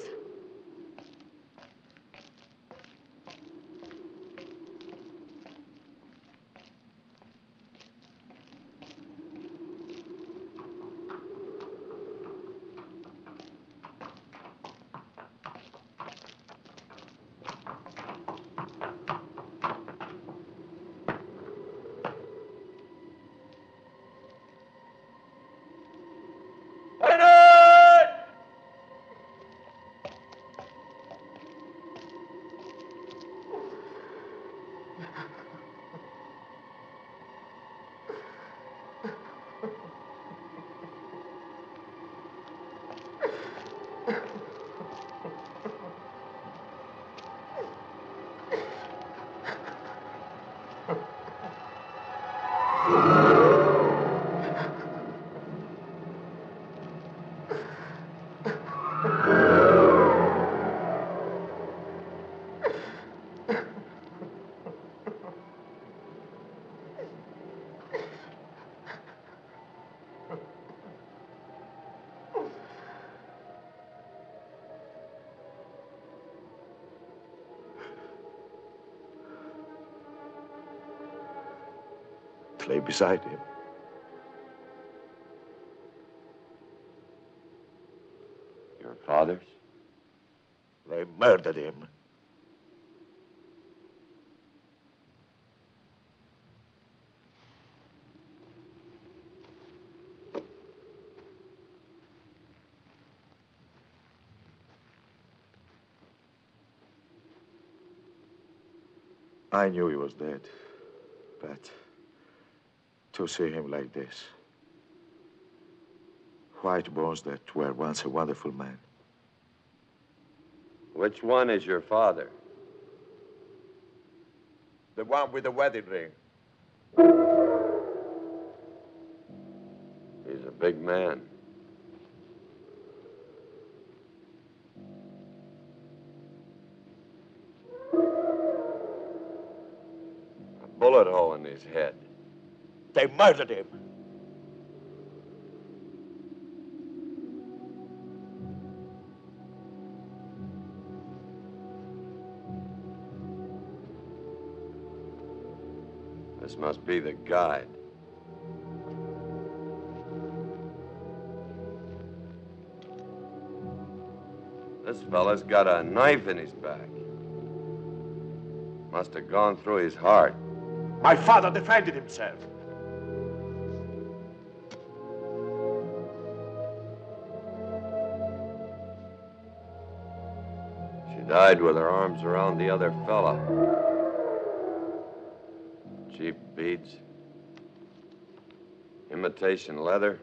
Lay beside him. Your father's? They murdered him. I knew he was dead, but to see him like this, white bones that were once a wonderful man. Which one is your father? The one with the wedding ring. He's a big man. A bullet hole in his head. They murdered him. This must be the guide. This fella's got a knife in his back. Must have gone through his heart. My father defended himself. She died with her arms around the other fella. Cheap beads. Imitation leather.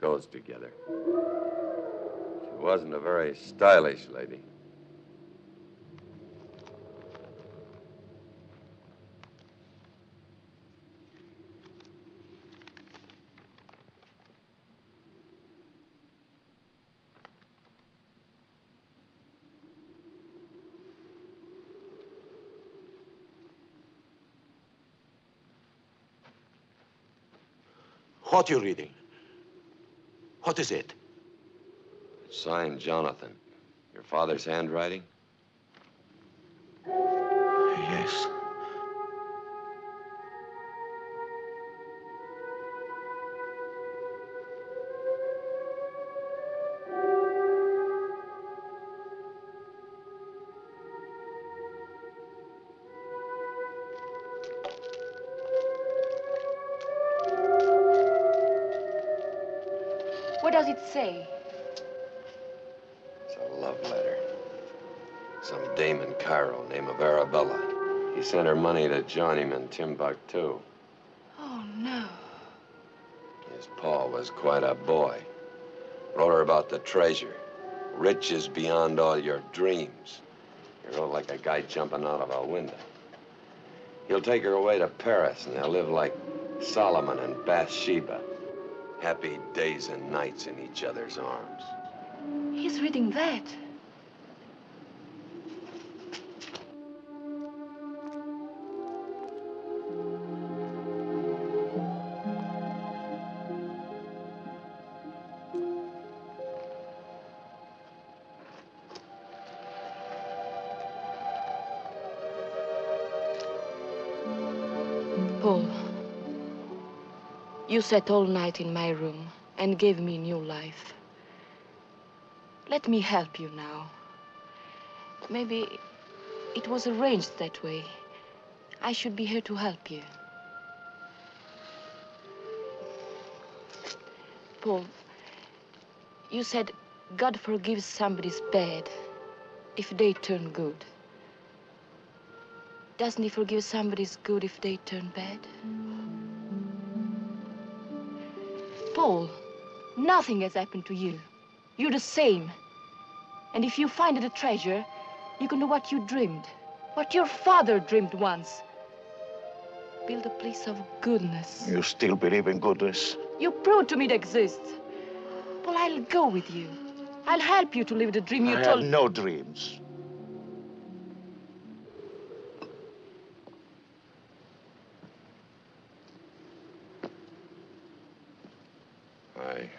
Goes together. She wasn't a very stylish lady. What are you reading? What is it? It's signed Jonathan. Your father's handwriting? Yes. What does it say? It's a love letter. Some dame in Cairo named of Arabella. He sent her money to join him in Timbuktu. Oh, no. His Paul was quite a boy. Wrote her about the treasure. Riches beyond all your dreams. He wrote like a guy jumping out of a window. He'll take her away to Paris, and they'll live like Solomon and Bathsheba. Happy days and nights in each other's arms. He's reading that. Paul, you sat all night in my room and gave me new life. Let me help you now. Maybe it was arranged that way. I should be here to help you. Paul, you said God forgives somebody's bad if they turn good. Doesn't he forgive somebody's good if they turn bad? Paul, nothing has happened to you. You're the same. And if you find the treasure, you can do what you dreamed, what your father dreamed once. Build a place of goodness. You still believe in goodness? You proved to me it exists. Paul, I'll go with you. I'll help you to live the dream you I told have no dreams. I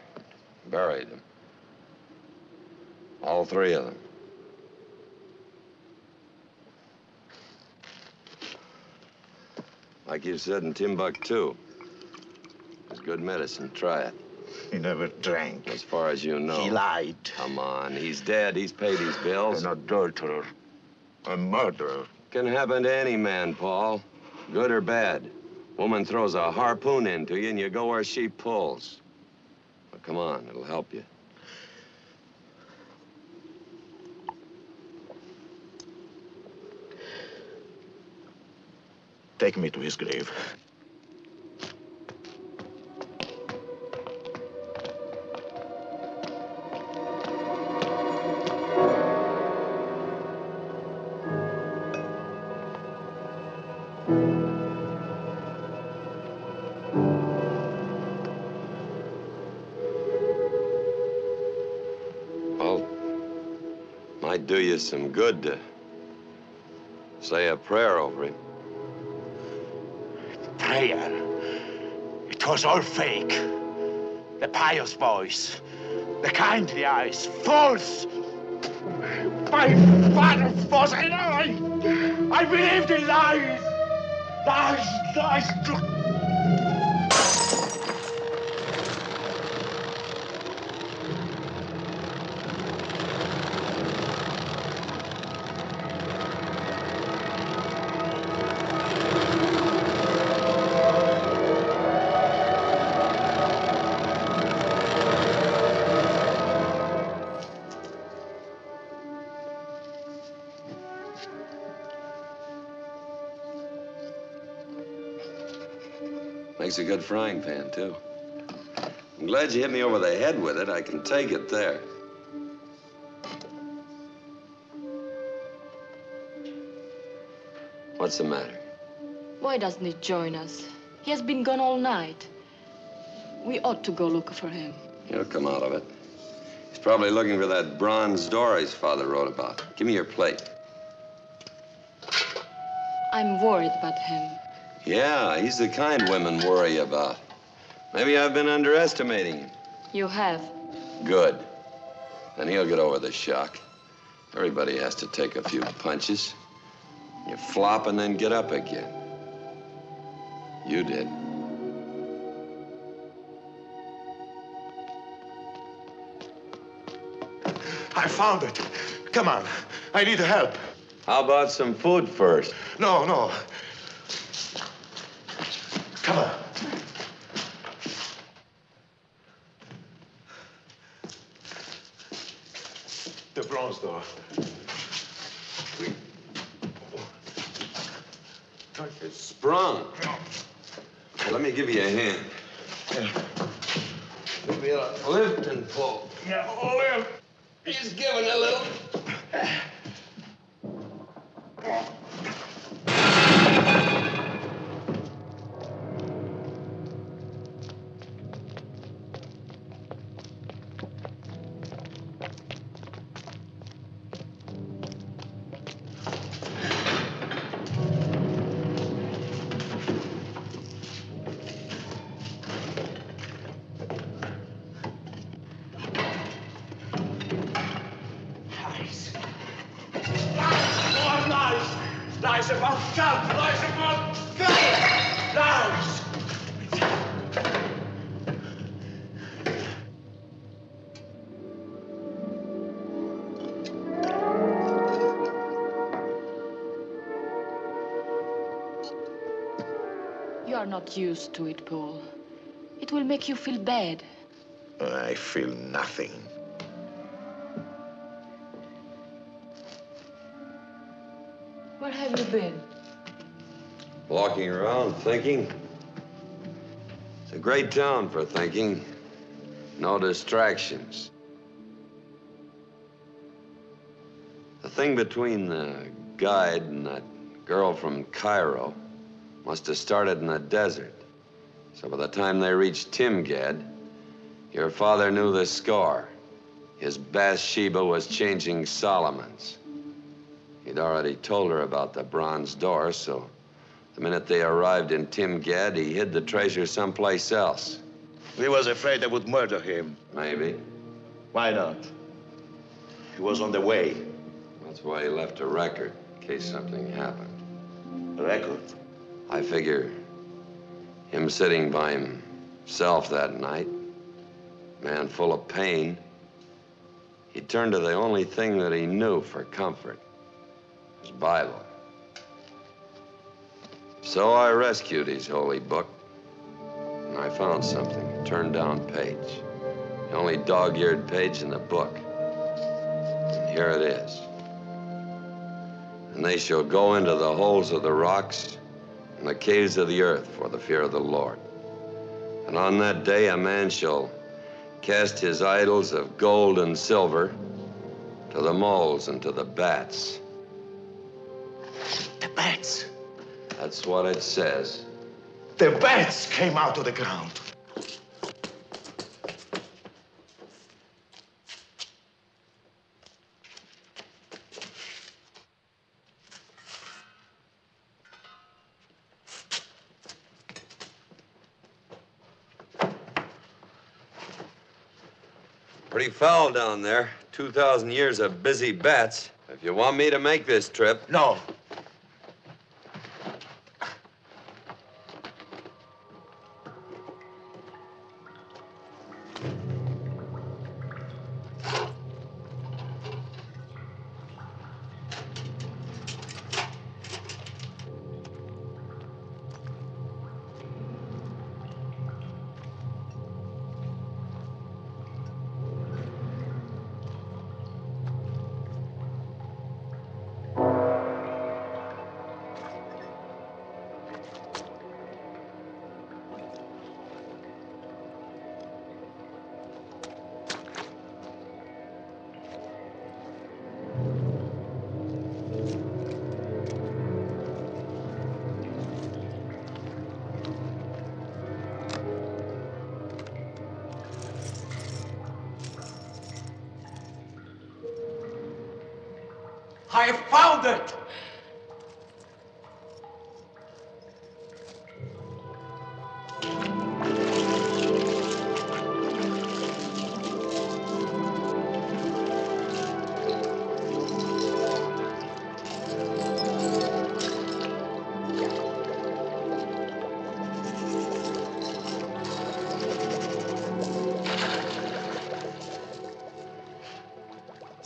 buried them. All three of them. Like you said in Timbuktu. It's good medicine. Try it. He never drank. As far as you know. He lied. Come on. He's dead. He's paid his bills. An adulterer. A murderer. Can happen to any man, Paul. Good or bad. Woman throws a harpoon into you and you go where she pulls. But come on, it'll help you. Take me to his grave. Well, might do you some good to say a prayer over him. Prayer. It was all fake. The pious voice, the kindly eyes, false. My father was a lie. I believed in lies. Lies. Makes a good frying pan, too. I'm glad you hit me over the head with it. I can take it there. What's the matter? Why doesn't he join us? He has been gone all night. We ought to go look for him. He'll come out of it. He's probably looking for that bronze door his father wrote about. Give me your plate. I'm worried about him. Yeah, he's the kind women worry about. Maybe I've been underestimating him. You have. Good. Then he'll get over the shock. Everybody has to take a few punches. You flop and then get up again. You did. I found it. Come on. I need help. How about some food first? No, no. Come on. The bronze door. It's sprung. Well, let me give you a hand. Give me a lift and pull. He's giving a little. Lies about God! Lies about God! Lies! You are not used to it, Paul. It will make you feel bad. I feel nothing. Where have you been? Walking around thinking. It's a great town for thinking. No distractions. The thing between the guide and that girl from Cairo must have started in the desert. So by the time they reached Timgad, your father knew the score. His Bathsheba was changing Solomon's. He'd already told her about the bronze door, so the minute they arrived in Timgad, he hid the treasure someplace else. He was afraid they would murder him. Maybe. Why not? He was on the way. That's why he left a record, in case something happened. A record? I figure him sitting by himself that night, man full of pain, he turned to the only thing that he knew for comfort, his Bible. So I rescued his holy book, and I found something, a turned-down page. The only dog-eared page in the book. And here it is. And they shall go into the holes of the rocks and the caves of the earth for the fear of the Lord. And on that day a man shall cast his idols of gold and silver to the moles and to the bats. The bats. That's what it says. The bats came out of the ground. Pretty foul down there. 2,000 years of busy bats. If you want me to make this trip... No. I found it!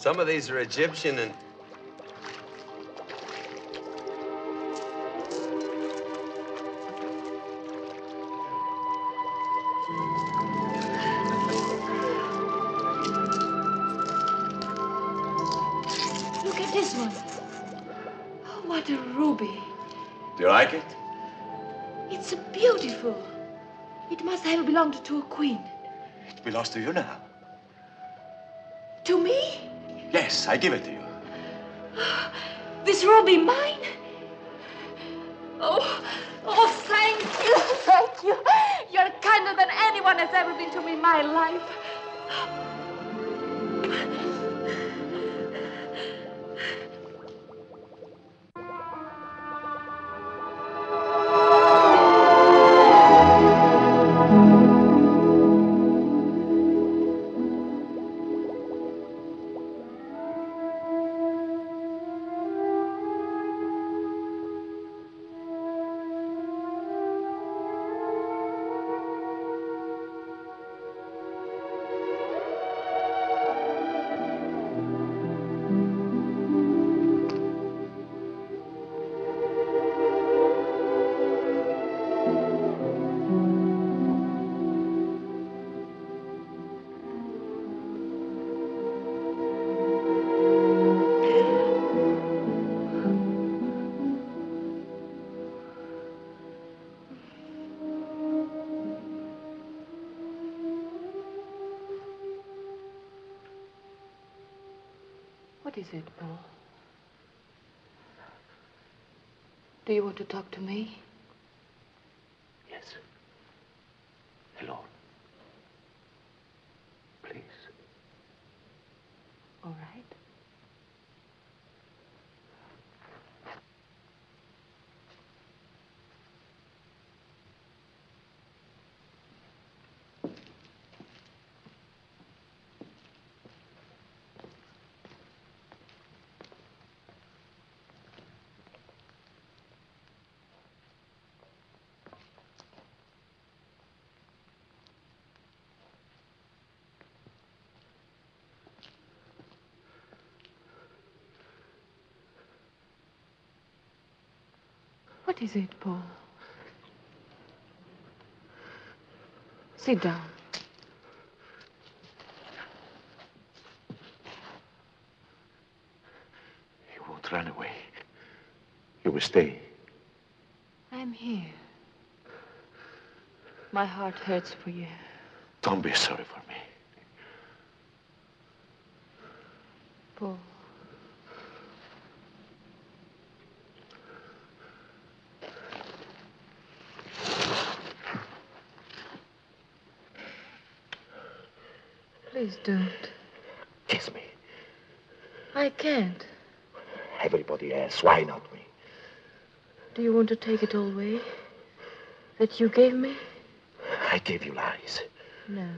Some of these are Egyptian and... Look at this one. Oh, what a ruby. Do you like it? It's beautiful. It must have belonged to a queen. It belongs to you now. To me? Yes, I give it to you. This ruby mine? Oh, thank you, thank you. You're kinder than anyone has ever been to me in my life. What is it, Paul? Do you want to talk to me? Yes. Alone. Please. All right. What is it, Paul? Sit down. You won't run away. You will stay. I'm here. My heart hurts for you. Don't be sorry for me. Paul. Please don't. Kiss me. I can't. Everybody else. Why not me? Do you want to take it all away? That you gave me? I gave you lies. No.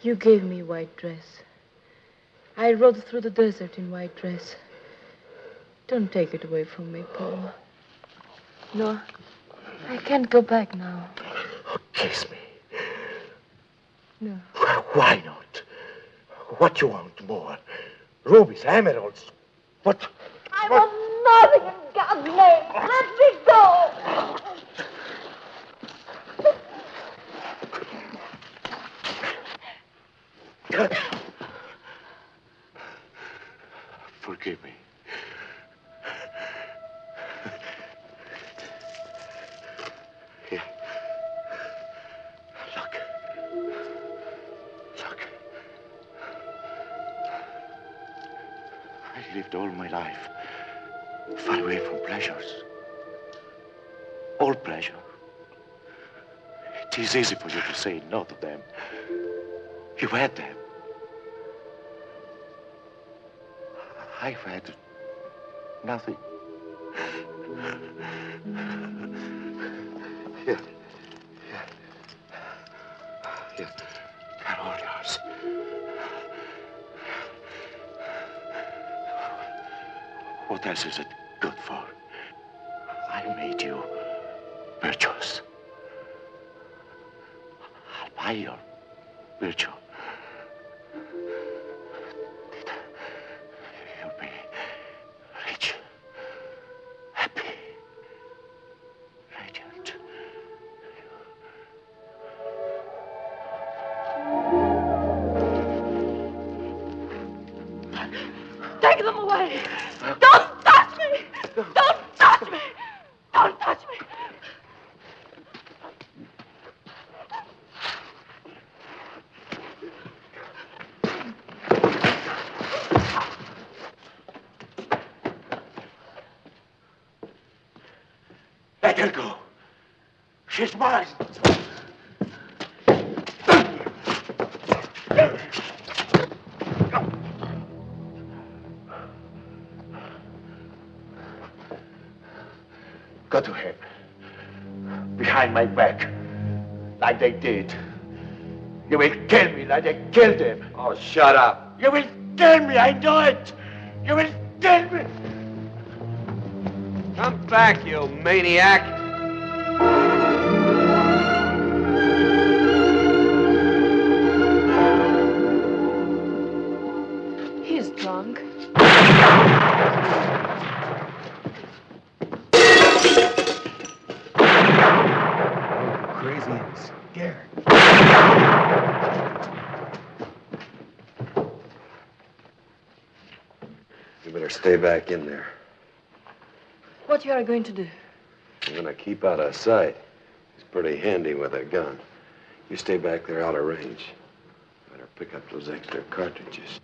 You gave me white dress. I rode through the desert in white dress. Don't take it away from me, Paul. No, I can't go back now. Oh, kiss me. No. Why not? What you want more? Rubies, emeralds. What? I want nothing in God's name. Let me go. Forgive me. Here. Look. Look. I lived all my life far away from pleasures. All pleasure. It is easy for you to say no to them. You had them. I've had nothing. Here. Here. They're all yours. What else is it good for? I made you virtuous. I'll buy your virtue. die! Don't touch me! Don't touch me! Don't touch me! Let her go. She's mine. Go to him. Behind my back. Like they did. You will kill me like they killed him. Oh, shut up. You will kill me, I know it. You will kill me. Come back, you maniac. He's drunk. Crazy and scared. You better stay back in there. What you are going to do? I'm gonna keep out of sight. He's pretty handy with a gun. You stay back there out of range. Better pick up those extra cartridges.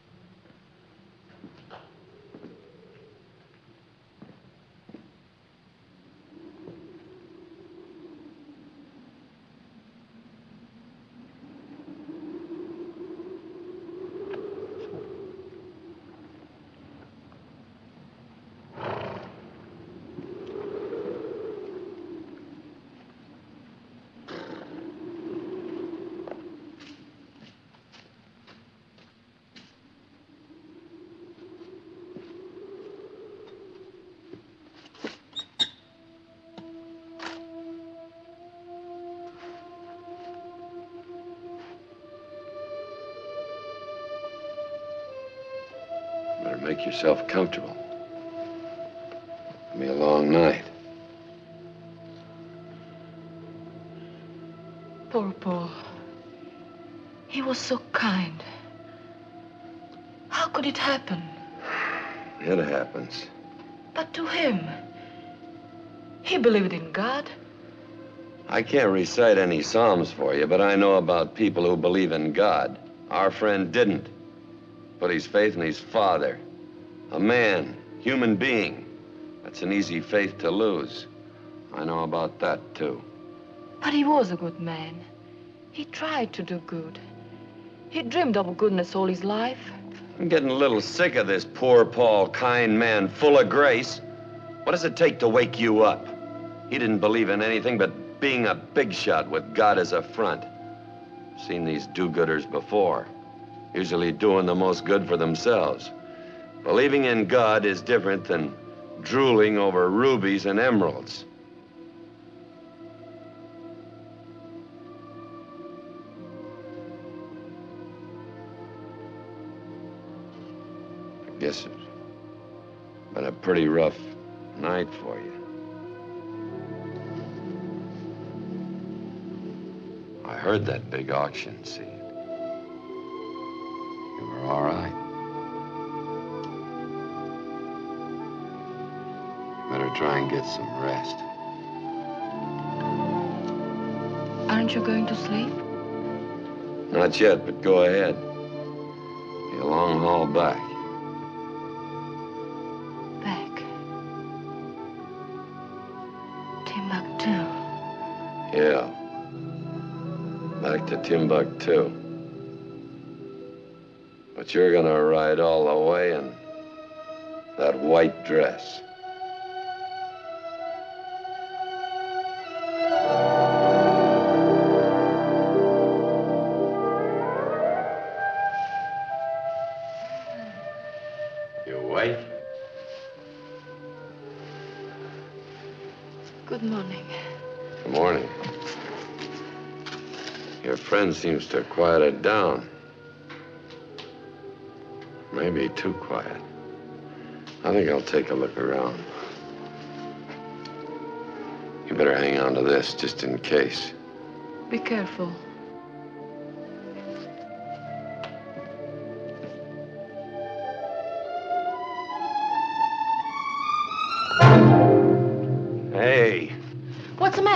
Better make yourself comfortable. It'll be a long night. Poor Paul. He was so kind. How could it happen? It happens. But to him, he believed in God. I can't recite any psalms for you, but I know about people who believe in God. Our friend didn't. Put his faith in his father. A man, human being. That's an easy faith to lose. I know about that, too. But he was a good man. He tried to do good. He dreamed of goodness all his life. I'm getting a little sick of this poor Paul, kind man, full of grace. What does it take to wake you up? He didn't believe in anything but being a big shot with God as a front. Seen these do-gooders before. Usually doing the most good for themselves. Believing in God is different than drooling over rubies and emeralds. I guess it's been a pretty rough night for you. I heard that big auction scene. You were all right. You better try and get some rest. Aren't you going to sleep? Not yet, but go ahead. Be a long haul back. Back. Timbuktu. Yeah. Back to Timbuktu. But you're gonna ride all the way in that white dress. Your wife? Good morning. Good morning. Your friend seems to have quieted down. Maybe too quiet. I think I'll take a look around. You better hang on to this, just in case. Be careful.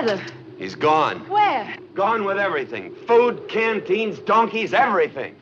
father? He's gone. Where? Gone with everything. Food, canteens, donkeys, everything.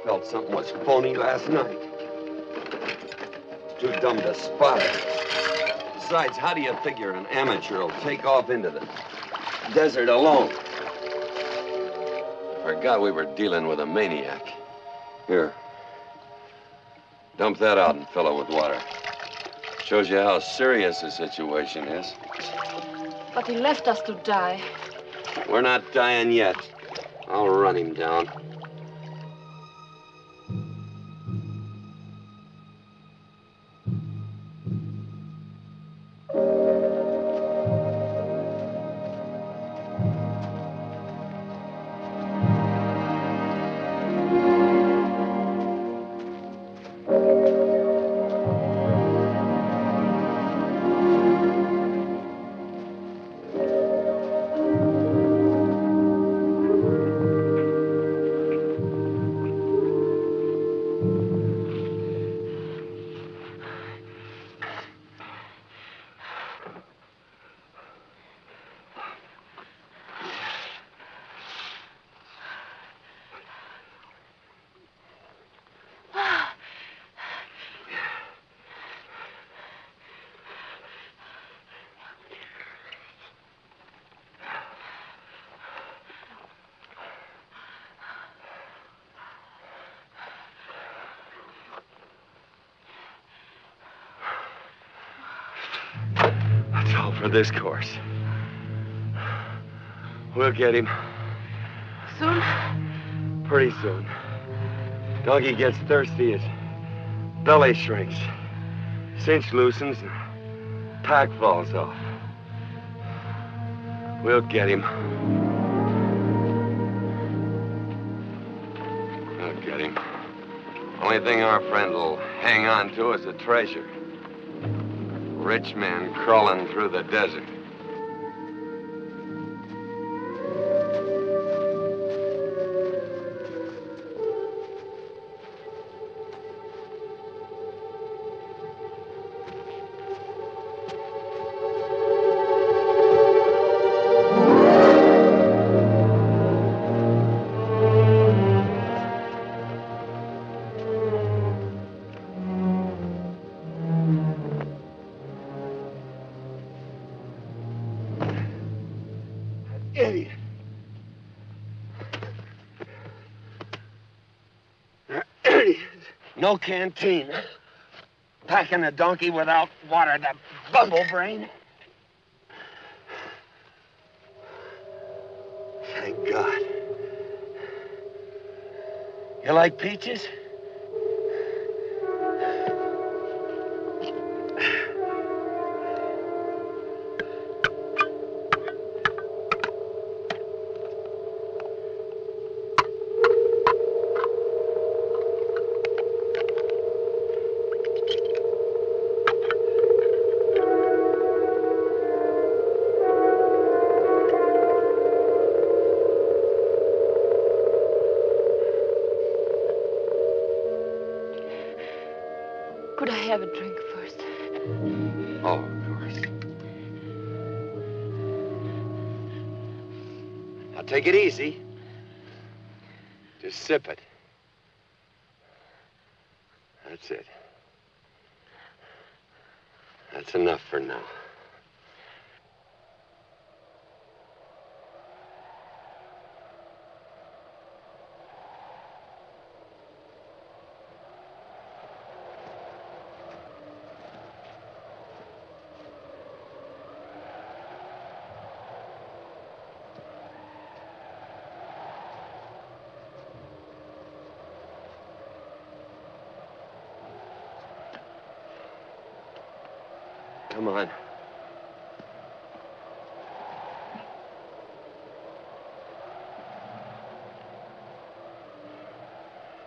Felt something was phony last night. Too dumb to spot it. Besides, how do you figure an amateur will take off into the desert alone? Forgot we were dealing with a maniac. Here. Dump that out and fill it with water. Shows you how serious the situation is. But he left us to die. We're not dying yet. I'll run him down. That's all for this course. We'll get him. Soon? Pretty soon. Donkey gets thirsty, his belly shrinks. Cinch loosens and pack falls off. We'll get him. We'll get him. Only thing our friend will hang on to is the treasure. Rich man crawling through the desert. Idiot. Idiot. No canteen. Packing a donkey without water, that bumble brain. Thank God. You like peaches? Could I have a drink first? Oh, of course. Now take it easy. Just sip it. That's it. That's enough for now. Come on.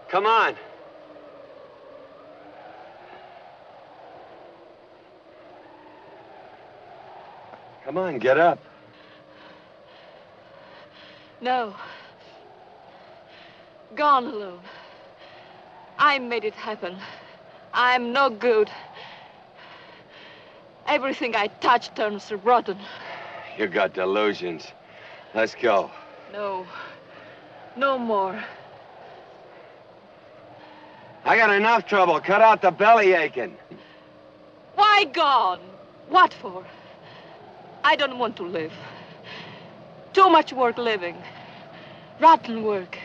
Come on. Come on, get up. No. Gone alone. I made it happen. I'm no good. Everything I touch turns rotten. You got delusions. Let's go. No. No more. I got enough trouble. Cut out the belly aching. Why gone? What for? I don't want to live. Too much work living. Rotten work.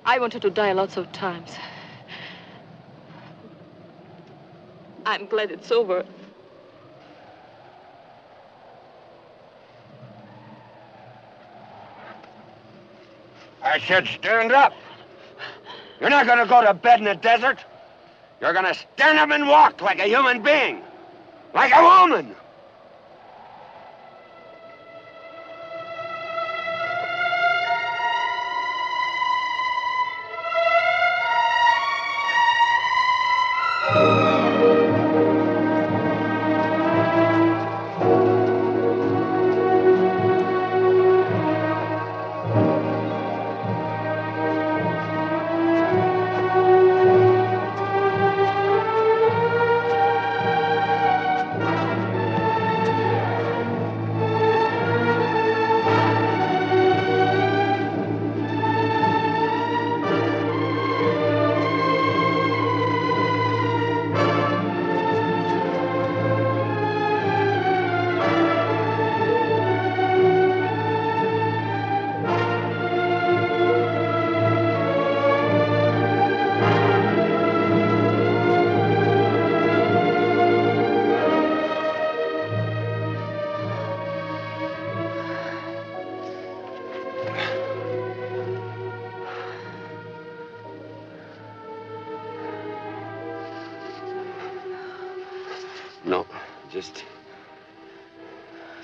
I wanted to die lots of times. I'm glad it's over. I said stand up. You're not gonna go to bed in the desert. You're gonna stand up and walk like a human being. Like a woman. No, just...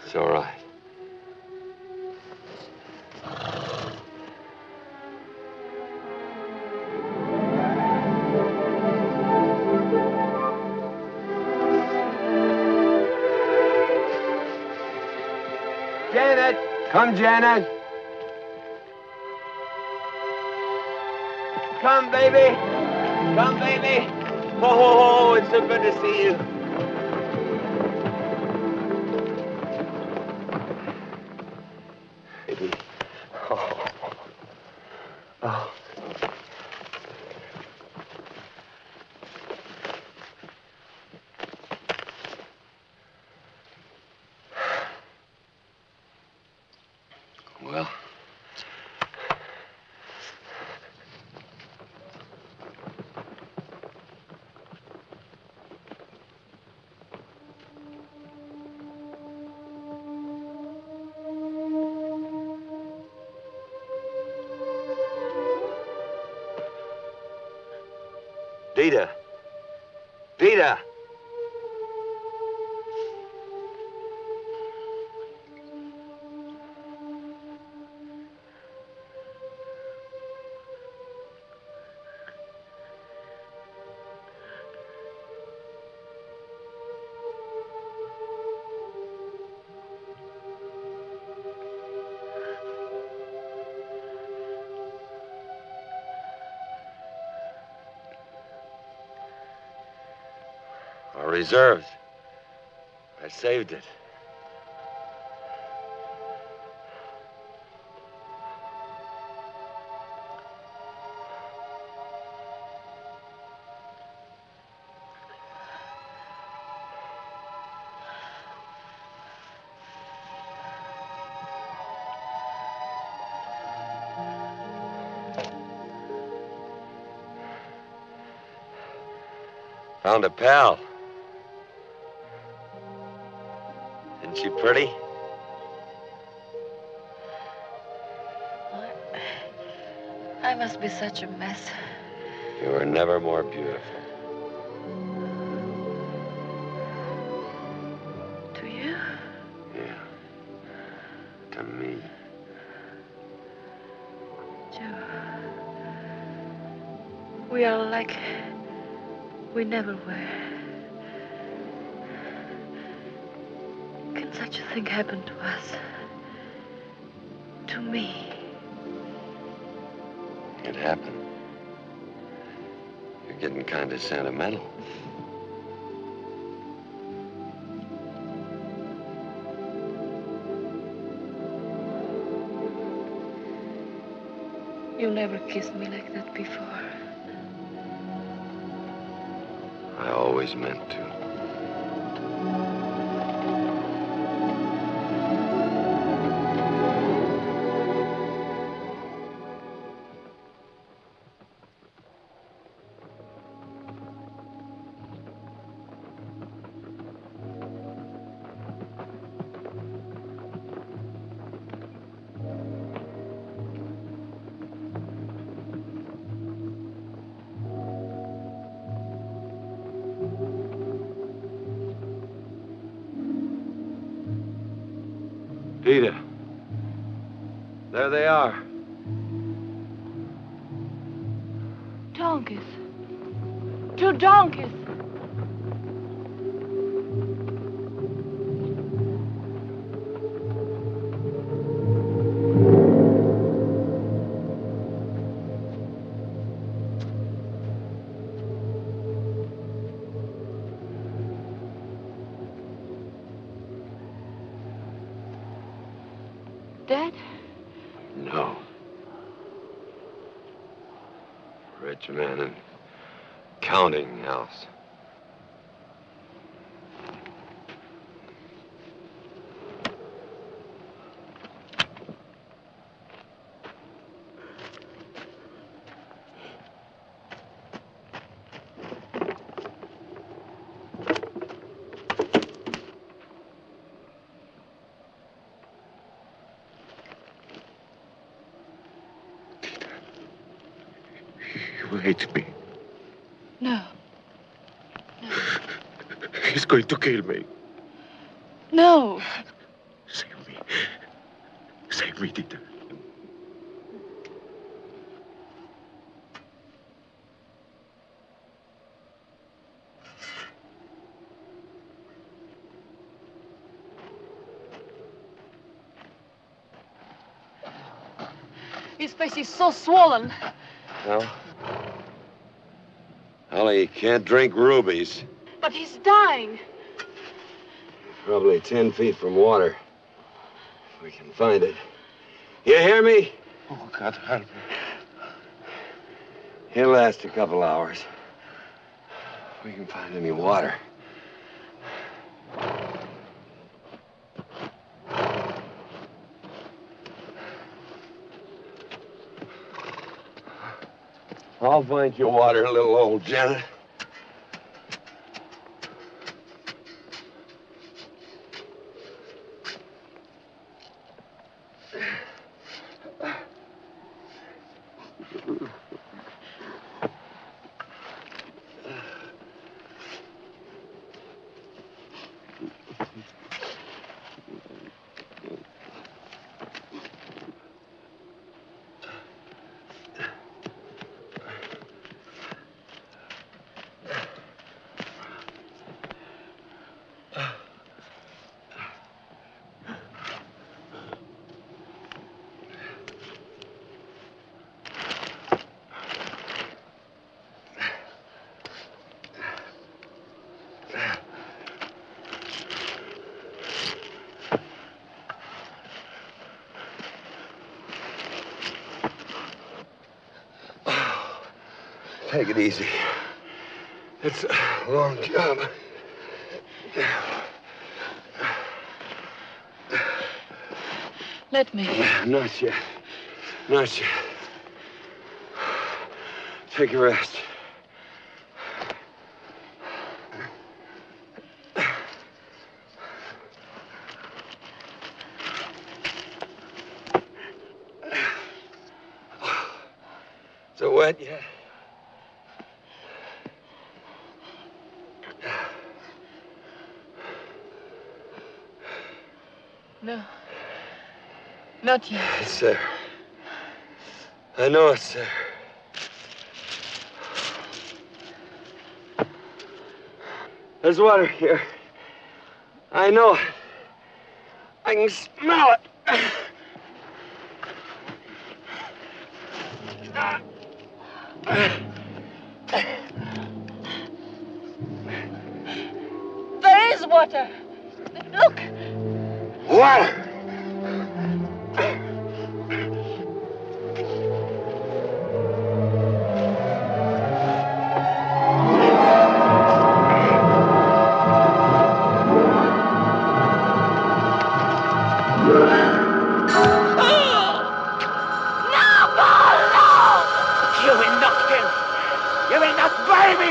It's all right. Janet! Come, Janet! Come, baby! Come, baby! Oh, it's so good to see you. Baby. Oh. Oh. Well. Dita. Dita. Our reserves. I saved it. Found a pal. Isn't she pretty? I must be such a mess. You were never more beautiful. To you? Yeah. To me. Joe. We are like we never were. Can such a thing happen to us? To me? It happened. You're getting kind of sentimental. You never kissed me like that before. I always meant to. Peter. There they are. Donkeys. 2 donkeys. Dad? No. Rich man in counting house. You hate me. No. He's going to kill me. No. Save me. Save me, Tita. His face is so swollen. Well, Holly, he can't drink rubies. But he's dying. Probably 10 feet from water. If we can find it. You hear me? Oh, God, help me. He'll last a couple hours. If we can find any water. I'll find you water, little old Janet. Take it easy. It's a long job. Let me. Not yet. Not yet. Take a rest. Is it wet yet? No. Not yet. It's there. I know it's there. There's water here. I know it. I can smell it. There is water. Look. Water! You will not kill. You will not bury me.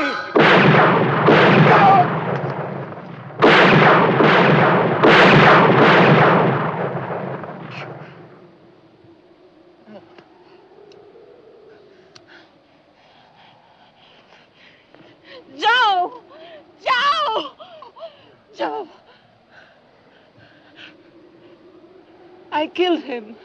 Joe! Joe! Joe! I killed him.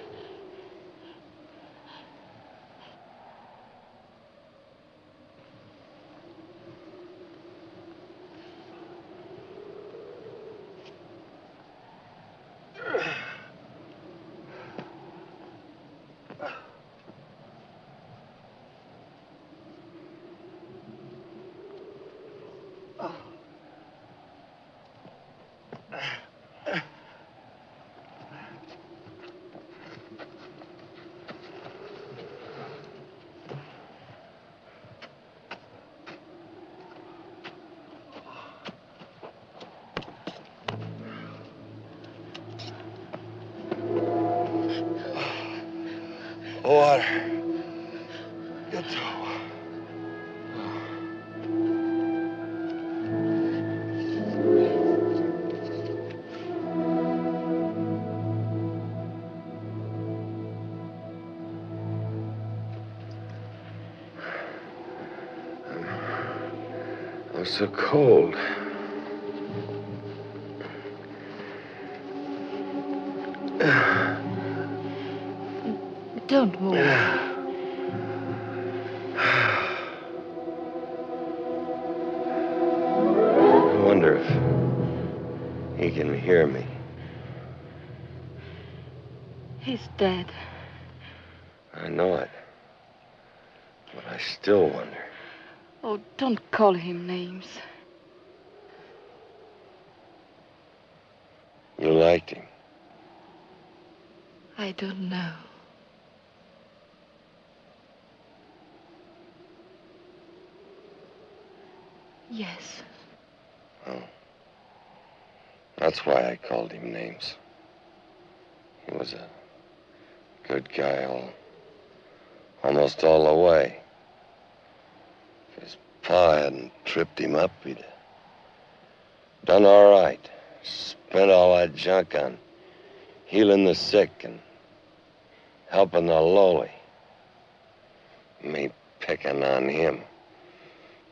Water. Get to I'm so cold. Don't move. I wonder if he can hear me. He's dead. I know it. But I still wonder. Oh, don't call him names. You liked him. I don't know. Yes. Oh. That's why I called him names. He was a good guy almost all the way. If his pa hadn't tripped him up, he'd have done all right. Spent all that junk on healing the sick and helping the lowly. Me picking on him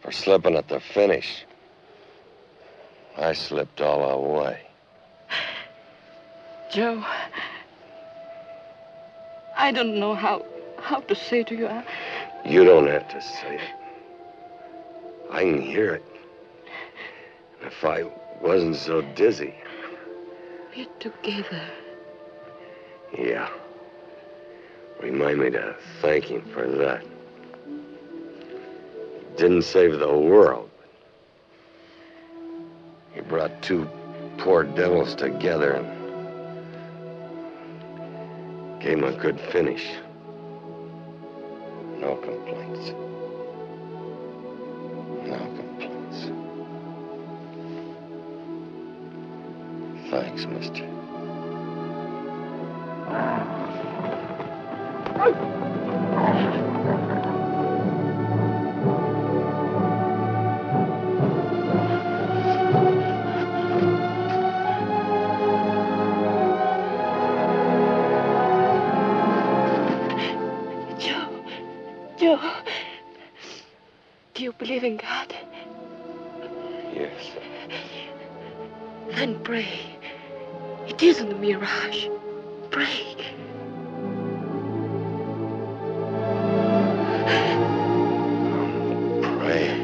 for slipping at the finish. I slipped all the way. Joe, I don't know how to say to you. You don't have to say it. I can hear it. And if I wasn't so dizzy. We're together. Yeah. Remind me to thank him for that. He didn't save the world. He brought two poor devils together and gave him a good finish. No complaints. No complaints. Thanks, mister. Joe, do you believe in God? Yes. Then pray. It isn't a mirage. Pray. Pray.